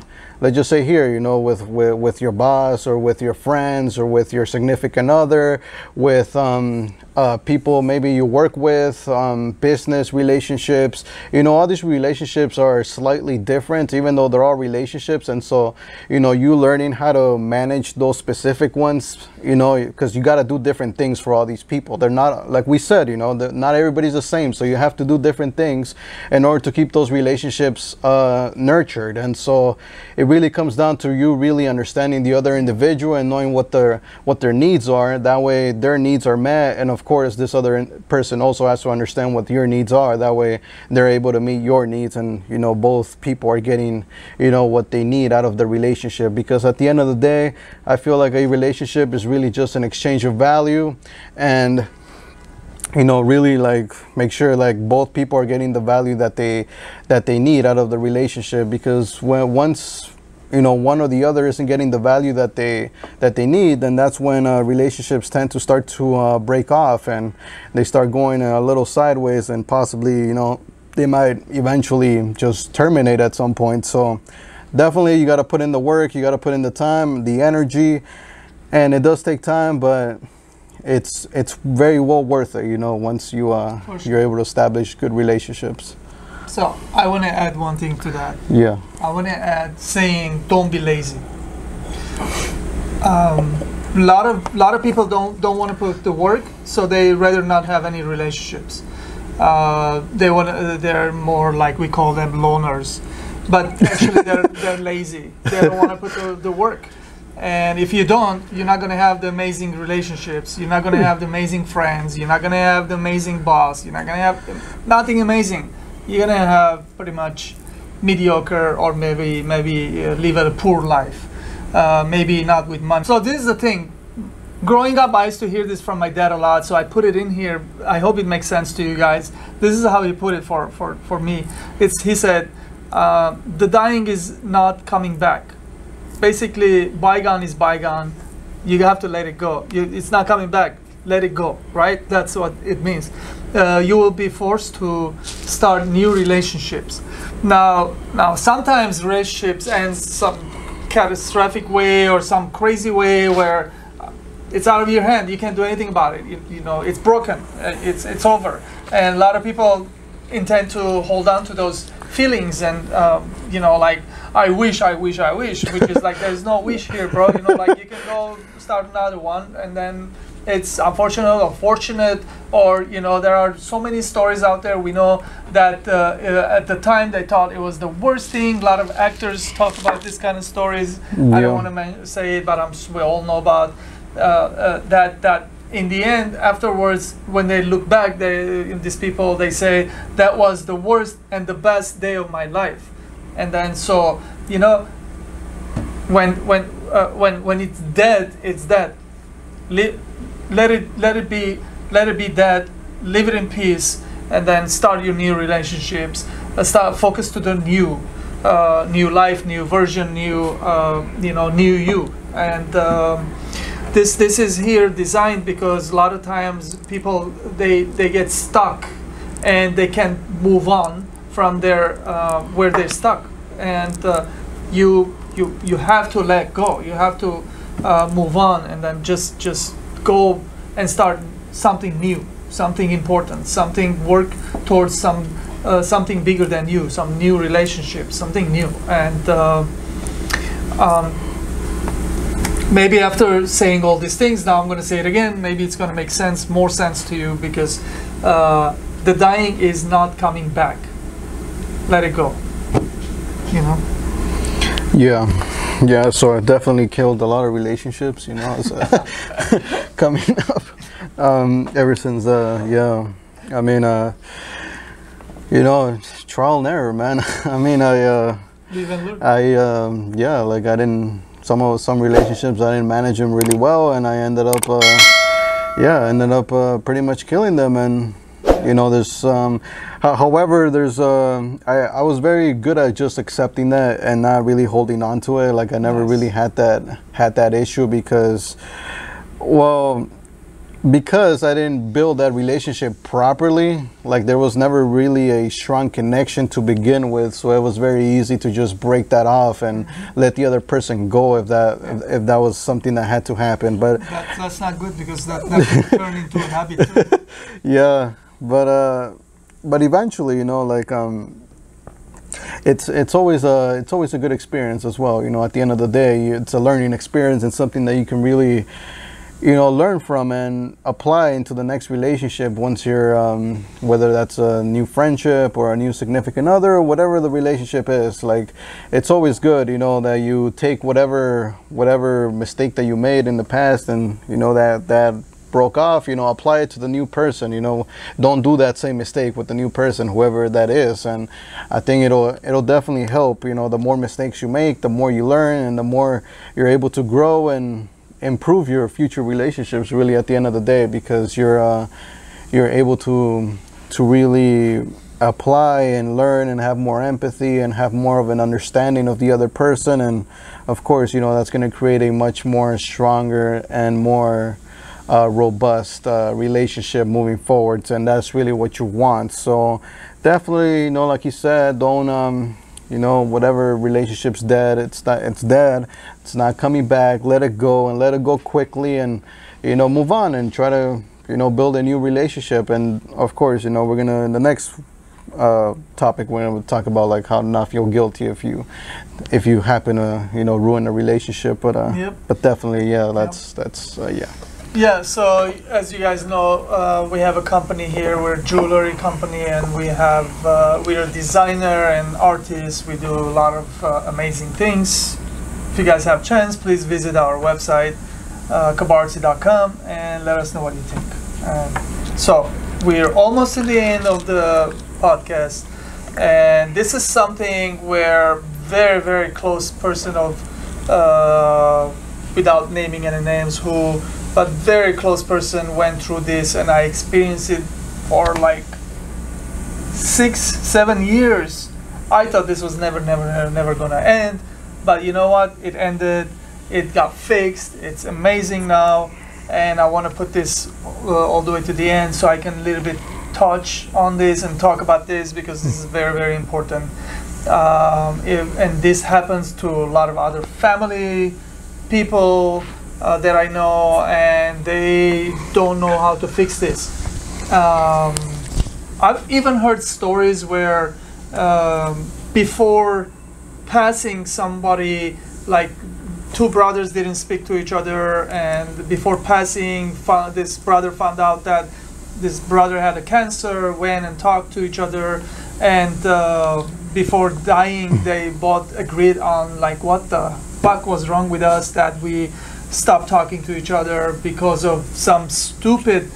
here, you know, with your boss, or with your friends, or with your significant other, with people maybe you work with, business relationships. You know, all these relationships are slightly different, even though they're all relationships. And so, you know, you learning how to manage those specific ones, you know, because you got to do different things for all these people. They're not, like we said, you know, not everybody's the same. So you have to do different things in order to keep those relationships nurtured. And so it really comes down to you really understanding the other individual and knowing what their needs are. That way their needs are met, and of course this other person also has to understand what your needs are. That way they're able to meet your needs, and, you know, both people are getting, you know, what they need out of the relationship. Because at the end of the day, I feel like a relationship is really just an exchange of value, and, you know, really like make sure like both people are getting the value that they need out of the relationship. Because once, you know, one or the other isn't getting the value that they need, then that's when relationships tend to start to break off, and they start going a little sideways, and possibly, you know, they might eventually just terminate at some point. So definitely you got to put in the work, you got to put in the time, the energy, and it does take time, but it's very well worth it, you know, once you're able to establish good relationships. So I want to add one thing to that. Yeah. I want to add saying, don't be lazy. A lot of people don't want to put the work, so they rather not have any relationships. They're more like, we call them loners, but actually they're lazy. They don't want to put the work. And if you don't, you're not going to have the amazing relationships. You're not going to have the amazing friends. You're not going to have the amazing boss. You're not going to have nothing amazing. You're going to have pretty much mediocre, or maybe live a poor life. Maybe not with money. So this is the thing. Growing up, I used to hear this from my dad a lot, so I put it in here. I hope it makes sense to you guys. This is how he put it for me. He said, the dying is not coming back. Basically, bygone is bygone. You have to let it go. It's not coming back. Let it go, right? That's what it means. You will be forced to start new relationships. Now, sometimes relationships end some catastrophic way or some crazy way where it's out of your hand. You can't do anything about it. You know, it's broken. It's over. And a lot of people intend to hold on to those feelings and like I wish, which is like there's no wish here, bro. Like you can go start another one, and then it's unfortunate or fortunate, or there are so many stories out there. We know that at the time they thought it was the worst thing. A lot of actors talk about this kind of stories. I don't want to say it, but we all know about that. In the end, afterwards, when they look back, these people, they say that was the worst and the best day of my life. And then so when it's dead, it's dead. Let it be dead. Live it in peace, and then start your new relationships. Focus to the new life, new version, new you. And this is here designed because a lot of times people they get stuck and they can't move on from their where they're stuck, and you have to let go. You have to move on, and then just go and start something new, something important, work towards something bigger than you, some new relationship, something new. And maybe after saying all these things, now I'm going to say it again, maybe it's going to make more sense to you, because the dying is not coming back. Let it go, Yeah, so it definitely killed a lot of relationships, coming up, ever since, I mean, trial and error, man. I mean, like I didn't, some relationships, I didn't manage them really well, and I ended up, pretty much killing them. And, there's, however, there's, I was very good at just accepting that and not really holding on to it. Like I never really had that issue because I didn't build that relationship properly. Like there was never really a strong connection to begin with, so it was very easy to just break that off and let the other person go if that was something that had to happen. But that's not good, because that can turn into a habit too. Yeah, but eventually, it's always a good experience as well. At the end of the day, it's a learning experience and something that you can really learn from and apply into the next relationship once you're whether that's a new friendship or a new significant other or whatever the relationship is. Like it's always good that you take whatever mistake that you made in the past and that broke off, apply it to the new person. Don't do that same mistake with the new person, whoever that is. And I think it'll definitely help. The more mistakes you make, the more you learn, and the more you're able to grow and improve your future relationships, really, at the end of the day, because you're able to really apply and learn and have more empathy and have more of an understanding of the other person. And of course, that's going to create a much more stronger and more robust relationship moving forward, and that's really what you want. So definitely, like you said, don't whatever relationship's dead, it's dead, it's not coming back. Let it go, and let it go quickly, and move on and try to build a new relationship. And of course, we're gonna, in the next topic, we're gonna talk about like how to not feel guilty if you happen to ruin a relationship. But but definitely, that's Yeah, so as you guys know, we have a company here. We're a jewelry company, and we're a designer and artist. We do a lot of amazing things. If you guys have a chance, please visit our website, kabartsi.com, and let us know what you think. So we're almost in the end of the podcast, and this is something where very, very close person of, without naming any names, but very close person went through this, and I experienced it for like 6-7 years. I thought this was never gonna end, but you know what? It ended. It got fixed. It's amazing now, and I want to put this all the way to the end so I can a little bit touch on this and talk about this, because this is very, very important. And this happens to a lot of other family people that I know, and they don't know how to fix this. I've even heard stories where before passing somebody, like two brothers didn't speak to each other, and before passing, this brother found out that this brother had a cancer, went and talked to each other, and before dying, they both agreed on like what the fuck was wrong with us that we stopped talking to each other because of some stupid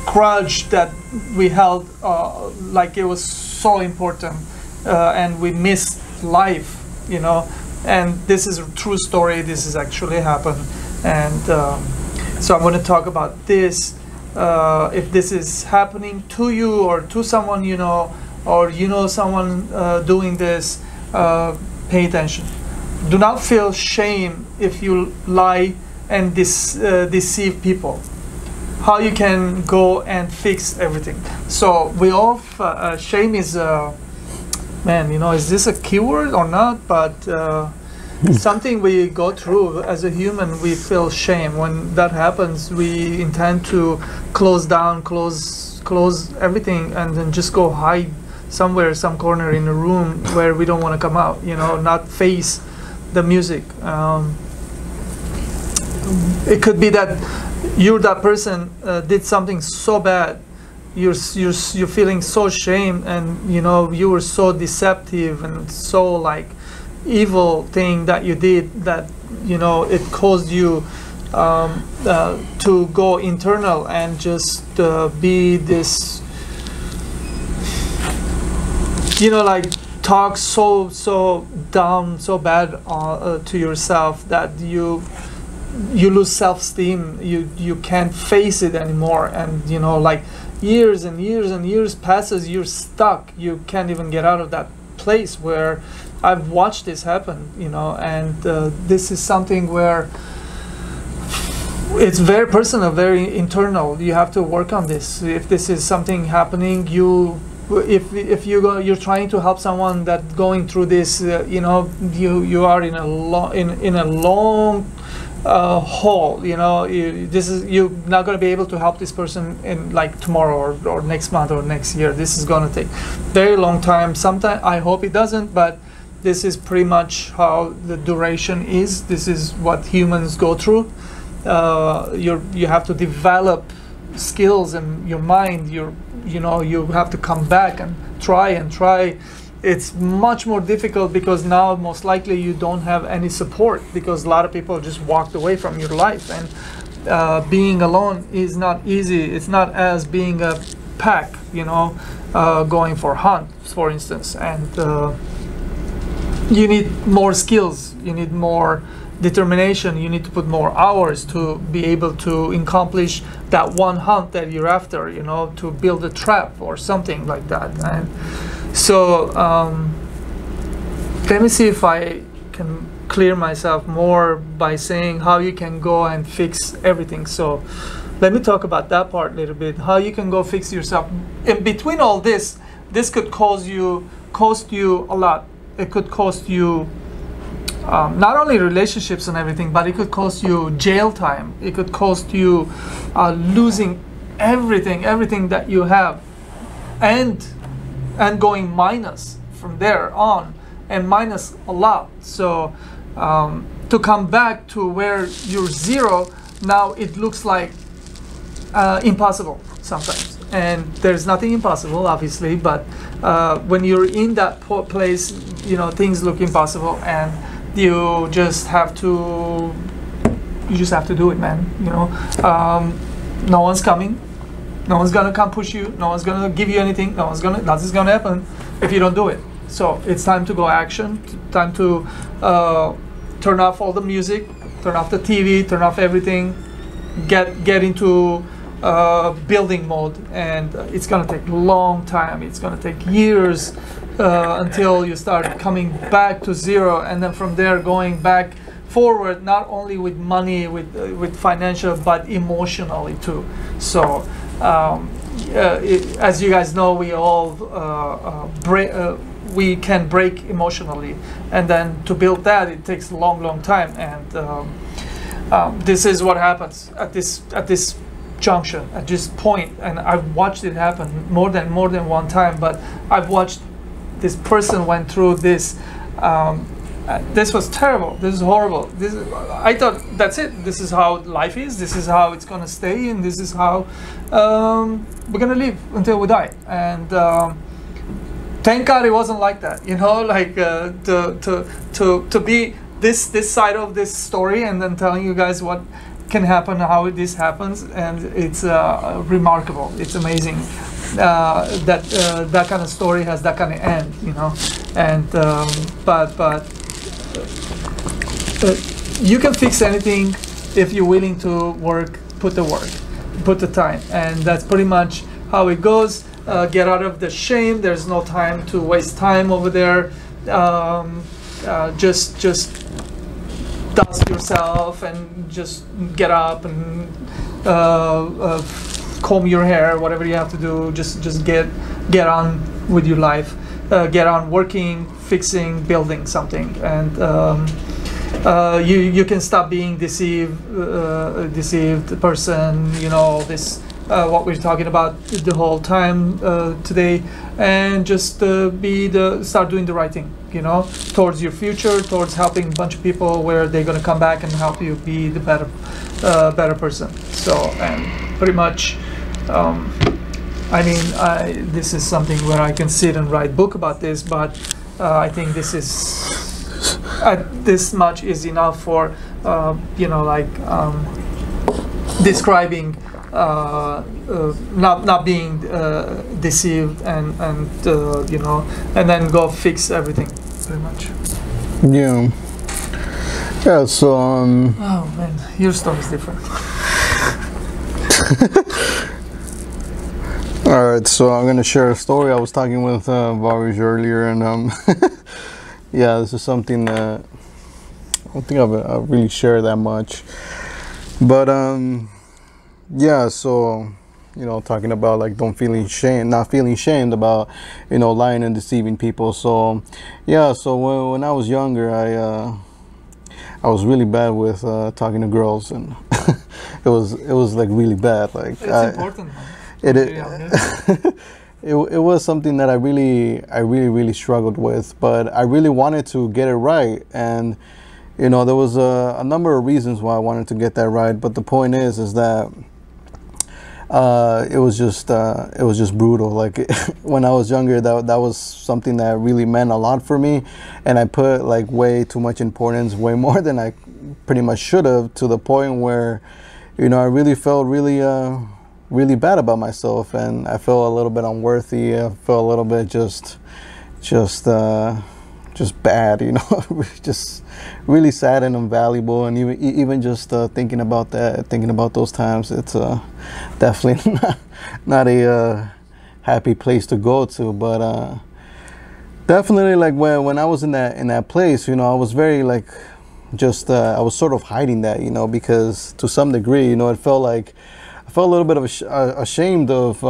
grudge that we held, like it was so important, and we missed life, and this is a true story. This has actually happened, and so I'm going to talk about this. If this is happening to you or to someone or someone doing this, pay attention. Do not feel shame if you lie and deceive people. How you can go and fix everything. So we all, shame is, man, is this a keyword or not? But something we go through as a human. We feel shame. When that happens, we intend to close down, close everything, and then just go hide somewhere, some corner in a room where we don't want to come out, not face the music. It could be that that person did something so bad, you're feeling so shame, and you were so deceptive and so like evil thing that you did that it caused you to go internal and just be this like talk so down, so bad to yourself that you lose self-esteem. You can't face it anymore, and like years and years and years passes, you're stuck. You can't even get out of that place where I've watched this happen, and this is something where it's very personal, very internal. You have to work on this. If this is something happening, if you're trying to help someone that going through this, you are in a long hole. You're not going to be able to help this person in like tomorrow or next month or next year. This is going to take very long time. Sometimes I hope it doesn't, but this is pretty much how the duration is. This is what humans go through. You have to develop skills in your mind. You have to come back and try. It's much more difficult because now most likely you don't have any support, because a lot of people just walked away from your life, and being alone is not easy. It's not as being a pack, going for hunts, for instance, and you need more skills, you need more determination, you need to put more hours to be able to accomplish that one hunt that you're after, to build a trap or something like that. And so let me see if I can clear myself more by saying how you can go and fix everything. So let me talk about that part a little bit, how you can go fix yourself. In between all this could cost you a lot. It could cost you not only relationships and everything, but it could cost you jail time. It could cost you losing everything that you have, and going minus from there on, and minus a lot. So to come back to where you're zero, now it looks like impossible sometimes. And there's nothing impossible, obviously, but when you're in that place, things look impossible, and you just have to do it, man. No one's coming, no one's gonna come push you, no one's gonna give you anything, nothing's gonna happen if you don't do it. So it's time to go action, time to turn off all the music, turn off the TV, turn off everything, get into building mode, and it's gonna take a long time. It's gonna take years until you start coming back to zero, and then from there going back forward, not only with money, with financial, but emotionally too. So as you guys know, we all we can break emotionally, and then to build that, it takes a long time. And this is what happens at this junction, at this point, and I've watched it happen more than one time. But I've watched this person went through this. This was terrible. This is horrible. I thought that's it. This is how life is. This is how it's gonna stay, and this is how we're gonna live until we die. And thank God it wasn't like that. You know, like to be this side of this story, and then telling you guys what can happen, how this happens, and it's remarkable. It's amazing that that kind of story has that kind of end. You know, and but. You can fix anything if you're willing to put the time, and that's pretty much how it goes. Get out of the shame. There's no time to waste time over there. Just dust yourself and just get up and comb your hair, whatever you have to do. Just get on with your life. Get on working, fixing, building something, and you can stop being deceived person. You know this what we're talking about the whole time today, and just start doing the right thing. You know, towards your future, towards helping a bunch of people where they're gonna come back and help you be the better person. So, and pretty much. I mean, this is something where I can sit and write book about this, but I think this much is enough for, you know, like describing not being deceived and you know, and then go fix everything, pretty much. Yeah. Yeah. So. Oh man, your story is different. All right, so I'm gonna share a story. I was talking with Varish earlier, and yeah, this is something that I don't think I've really shared that much. But yeah, so you know, talking about like not feeling shamed about, you know, lying and deceiving people. So yeah, so when I was younger, I was really bad with talking to girls, and it was like really bad. Like it's important. It was something that I really struggled with, but I really wanted to get it right. And you know, there was a number of reasons why I wanted to get that right, but the point is that it was just brutal. Like when I was younger, that was something that really meant a lot for me, and I put like way too much importance, way more than I pretty much should have, to the point where, you know, I really felt really bad about myself, and I felt a little bit unworthy. I felt a little bit just bad, you know, just really sad and invaluable. And even just thinking about those times, it's definitely not a happy place to go to. But definitely, like when I was in that place, you know, I was very like I was sort of hiding that, you know, because to some degree, you know, it felt like I felt a little bit of ashamed of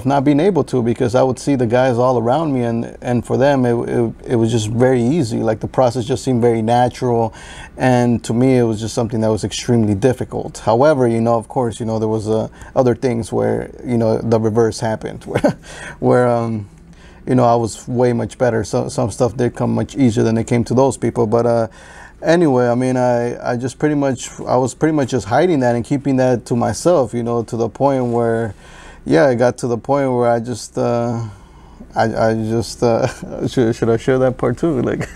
not being able to, because I would see the guys all around me, and for them it was just very easy. Like the process just seemed very natural, and to me it was just something that was extremely difficult. However, you know, of course, you know, there was other things where, you know, the reverse happened, where you know, I was way much better. So some stuff did come much easier than it came to those people, but anyway, I mean, I was pretty much just hiding that and keeping that to myself, you know, to the point where, yeah, I got to the point where I just should I share that part too? Like,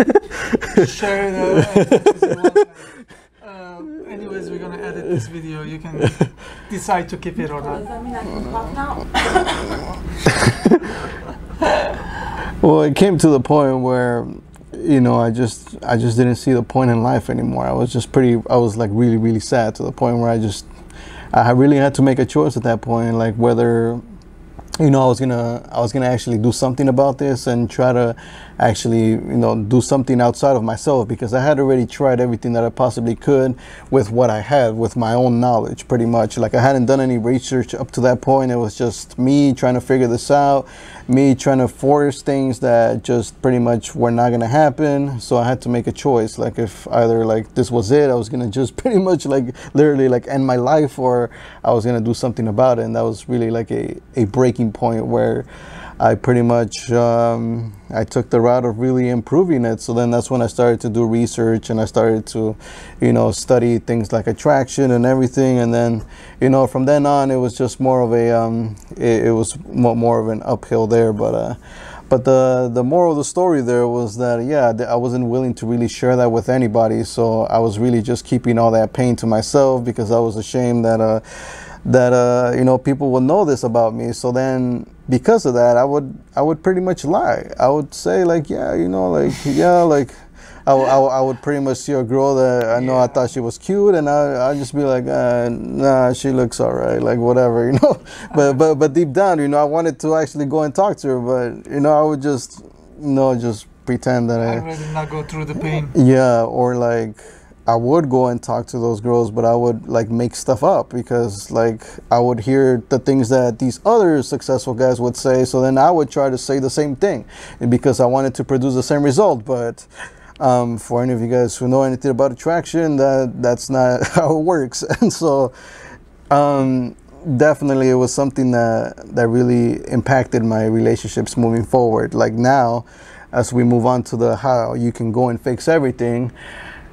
share that. Anyways, we're gonna edit this video. You can decide to keep it or not. Does that mean I can talk now? Well, it came to the point where, you know, I just didn't see the point in life anymore. I was like really sad, to the point where I really had to make a choice at that point, like whether you know, I was gonna actually do something about this and try to actually, you know, do something outside of myself, because I had already tried everything that I possibly could with what I had, with my own knowledge, pretty much. Like, I hadn't done any research up to that point. It was just me trying to figure this out, me trying to force things that just pretty much were not gonna happen. So I had to make a choice. Like, if either like this was it, I was gonna just pretty much like literally like end my life, or I was gonna do something about it. And that was really like a breaking point where I pretty much I took the route of really improving it. So then that's when I started to do research, and I started to, you know, study things like attraction and everything. And then, you know, from then on, it was just more of a it was more of an uphill there. But the moral of the story there was that, yeah, I wasn't willing to really share that with anybody. So I was really just keeping all that pain to myself, because I was ashamed that you know, people would know this about me. So then, because of that, I would pretty much lie. I would say like, yeah, you know, like, yeah, like I would pretty much see a girl that I know, I thought she was cute, and I'd just be like, nah, she looks all right, like whatever, you know. But deep down, you know, I wanted to actually go and talk to her, but, you know, I would just, you know, just pretend that I'd rather not go through the pain. Yeah, or like, I would go and talk to those girls, but I would like make stuff up, because like I would hear the things that these other successful guys would say. So then I would try to say the same thing, and because I wanted to produce the same result. But for any of you guys who know anything about attraction, that's not how it works. And so definitely it was something that really impacted my relationships moving forward. Like now, as we move on to the how you can go and fix everything,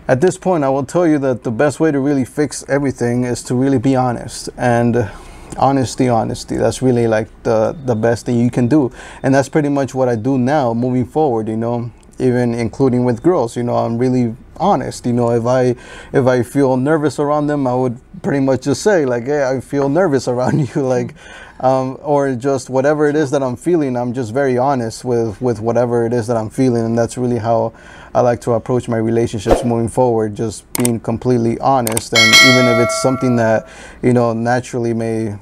at this point, I will tell you that the best way to really fix everything is to really be honest. And honesty, that's really like the best thing you can do. And that's pretty much what I do now moving forward, you know, even including with girls. You know, I'm really honest. You know, if I feel nervous around them, I would pretty much just say like, hey, I feel nervous around you, like, or just whatever it is that I'm feeling. I'm just very honest with whatever it is that I'm feeling. And that's really how I like to approach my relationships moving forward, just being completely honest. And even if it's something that, you know, naturally may, you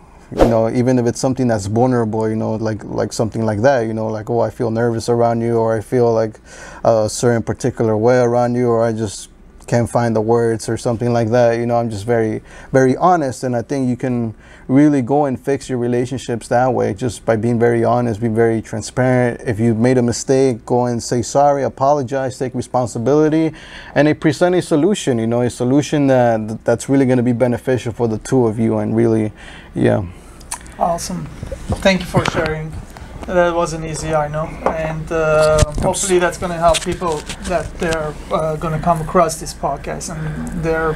know, even if it's something that's vulnerable, you know, like something like that, you know, like, oh, I feel nervous around you, or I feel like a certain particular way around you, or I just can't find the words or something like that. You know, I'm just very, very honest. And I think you can really go and fix your relationships that way, just by being very honest, being very transparent. If you made a mistake, go and say sorry, apologize, take responsibility, and present a solution, you know, a solution that's really going to be beneficial for the two of you. And really, yeah. Awesome. Thank you for sharing. That wasn't easy, I know, and hopefully that's going to help people that they're going to come across this podcast, and they're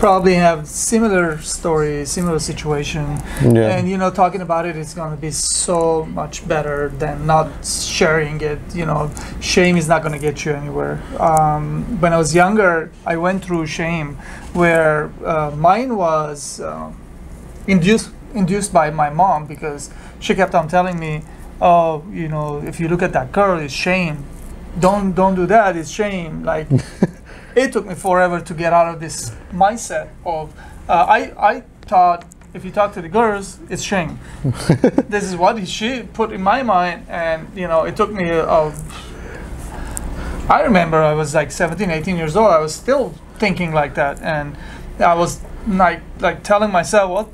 probably have similar stories, similar situation, Yeah. and, you know, talking about it is going to be so much better than not sharing it. You know, shame is not going to get you anywhere. When I was younger, I went through shame where mine was induced by my mom, because she kept on telling me, oh, you know, if you look at that girl, it's shame. Don't do that, it's shame. Like, it took me forever to get out of this mindset of, I thought if you talk to the girls, it's shame. This is what she put in my mind, and, you know, it took me, I remember I was like 17, 18 years old, I was still thinking like that, and I was like telling myself, what's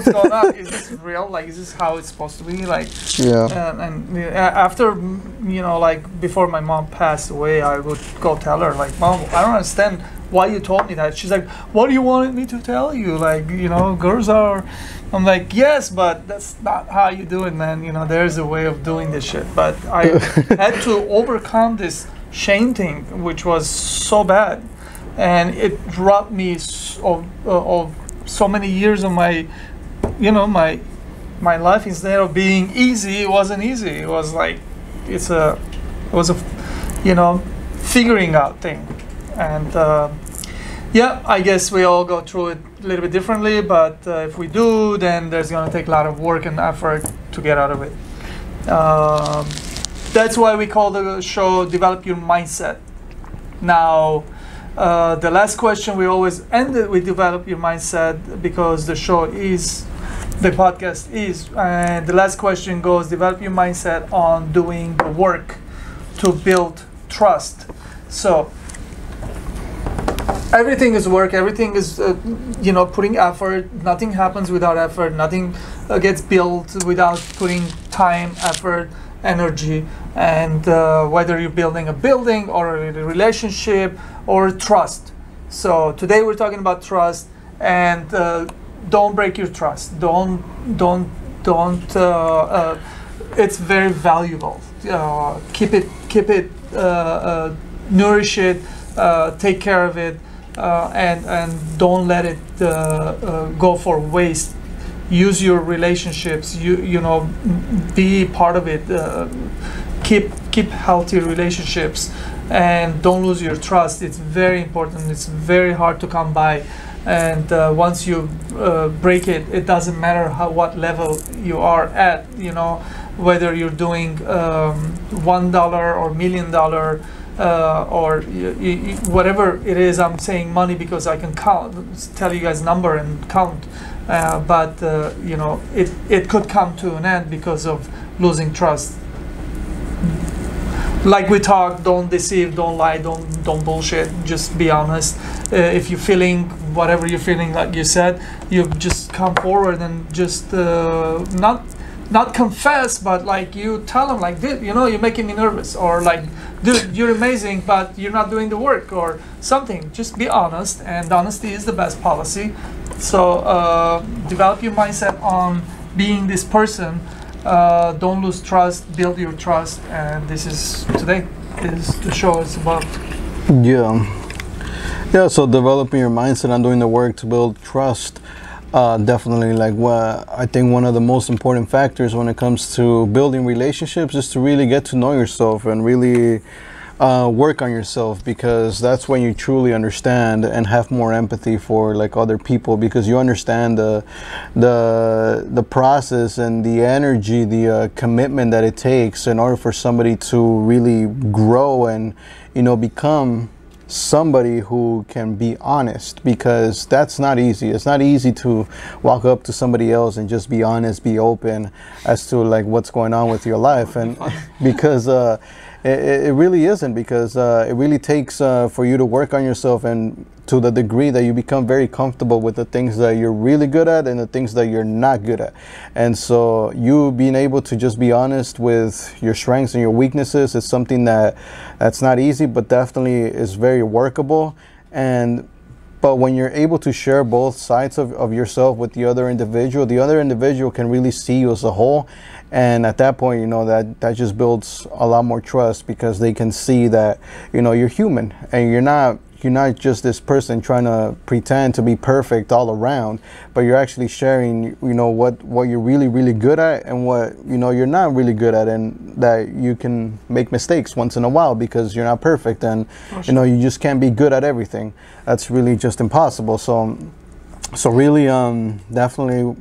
going on? Is this real? Like, is this how it's supposed to be? Like, Yeah. and after, you know, like before my mom passed away, I would go tell her, like, Mom, I don't understand why you told me that. She's like, what do you want me to tell you? Like, you know, girls are. I'm like, yes, but that's not how you do it, man. You know, there's a way of doing this shit. But I had to overcome this shame thing, which was so bad, and it robbed me of so many years of my, you know, my life. Instead of being easy, it wasn't easy. It was like, it was a, you know, figuring out thing. And yeah, I guess we all go through it a little bit differently, but if we do, then there's gonna take a lot of work and effort to get out of it. That's why we call the show Develop Your Mindset. Now, the last question we always end it with, develop your mindset, because the show is the podcast is. And the last question goes: develop your mindset on doing the work to build trust. So everything is work. Everything is putting effort. Nothing happens without effort. Nothing gets built without putting time, effort, energy. And whether you're building a building or a relationship or trust. So today we're talking about trust, and don't break your trust. Don't. It's very valuable. Keep it. Nourish it. Take care of it, and don't let it go for waste. Use your relationships. Be part of it. Keep healthy relationships, and don't lose your trust. It's very important. It's very hard to come by, and once you break it, it doesn't matter what level you are at. Whether you're doing $1 or $1 million, or whatever it is. I'm saying money because I can tell you guys number and count, but it could come to an end because of losing trust. Like we talked, don't deceive, don't lie, don't bullshit. Just be honest. If you're feeling whatever you're feeling, like you said, you just come forward and just not confess, but like you tell them, like, dude, you're making me nervous, or like, dude, you're amazing, but you're not doing the work, or something. Just be honest, and honesty is the best policy. So develop your mindset on being this person. Don't lose trust, build your trust, and this is the show is about. Yeah, so developing your mindset on doing the work to build trust. Definitely, like, what I think one of the most important factors when it comes to building relationships is to really get to know yourself and really work on yourself, because that's when you truly understand and have more empathy for like other people, because you understand the process and the energy, the commitment that it takes in order for somebody to really grow and become somebody who can be honest, because that's not easy. It's not easy to walk up to somebody else and just be honest, be open as to like what's going on with your life, and because it really isn't, because it really takes for you to work on yourself, and to the degree that you become very comfortable with the things that you're really good at and the things that you're not good at. And so you being able to just be honest with your strengths and your weaknesses is something that's not easy, but definitely is very workable. But when you're able to share both sides of yourself with the other individual can really see you as a whole. And at that point, that just builds a lot more trust, because they can see that, you're human, and you're not just this person trying to pretend to be perfect all around, but you're actually sharing, what you're really, really good at, and what, you're not really good at, and that you can make mistakes once in a while, because you're not perfect, and, you just can't be good at everything. That's really just impossible. So really, definitely,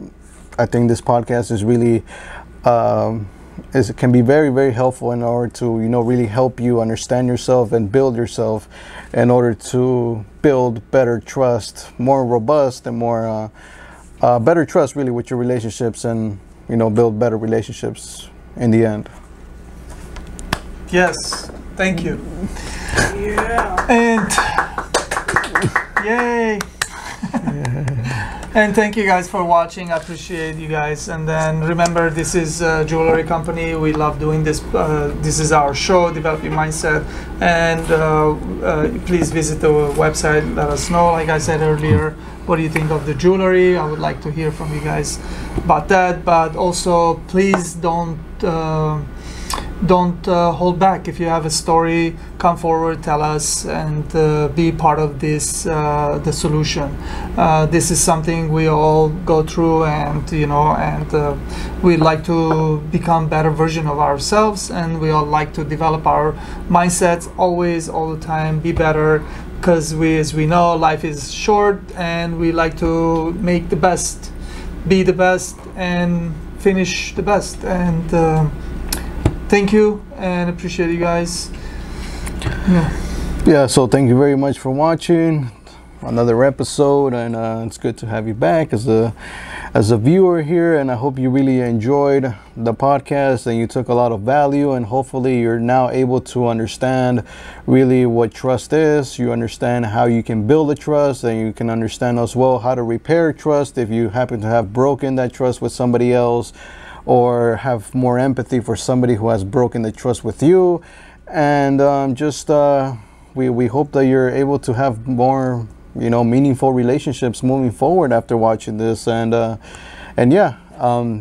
I think this podcast is really, it can be very, very helpful in order to really help you understand yourself and build yourself, in order to build better trust, more robust and more better trust really with your relationships, and build better relationships in the end. Yes, thank you. Yeah. And yay. And thank you guys for watching. I appreciate you guys. And then remember, this is a jewelry company. We love doing this. This is our show, Develop Your Mindset. And please visit the website. Let us know, like I said earlier, what do you think of the jewelry? I would like to hear from you guys about that. But also, please don't hold back. If you have a story, come forward, tell us, and be part of this, the solution. This is something we all go through, and we like to become better version of ourselves, and we all like to develop our mindsets always, all the time, be better, because as we know, life is short, and we like to make the best, be the best, and finish the best. And thank you, and appreciate you guys. Yeah, so thank you very much for watching another episode, and it's good to have you back. as a viewer here, and I hope you really enjoyed the podcast and you took a lot of value, and hopefully you're now able to understand really what trust is. You understand how you can build a trust, and you can understand as well how to repair trust if you happen to have broken that trust with somebody else, or have more empathy for somebody who has broken the trust with you. And we hope that you're able to have more, meaningful relationships moving forward after watching this. And yeah,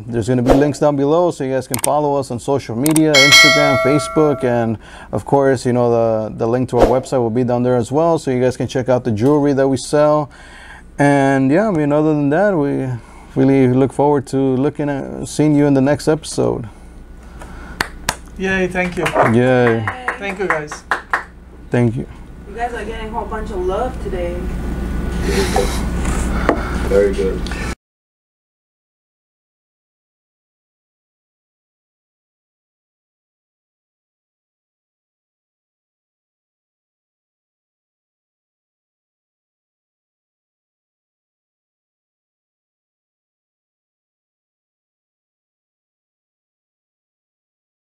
there's going to be links down below so you guys can follow us on social media, Instagram, Facebook, and of course, the link to our website will be down there as well, so you guys can check out the jewelry that we sell. And yeah, other than that, we really look forward to seeing you in the next episode. Yay, thank you. Yay. Thank you, guys. Thank you. You guys are getting a whole bunch of love today. Very good.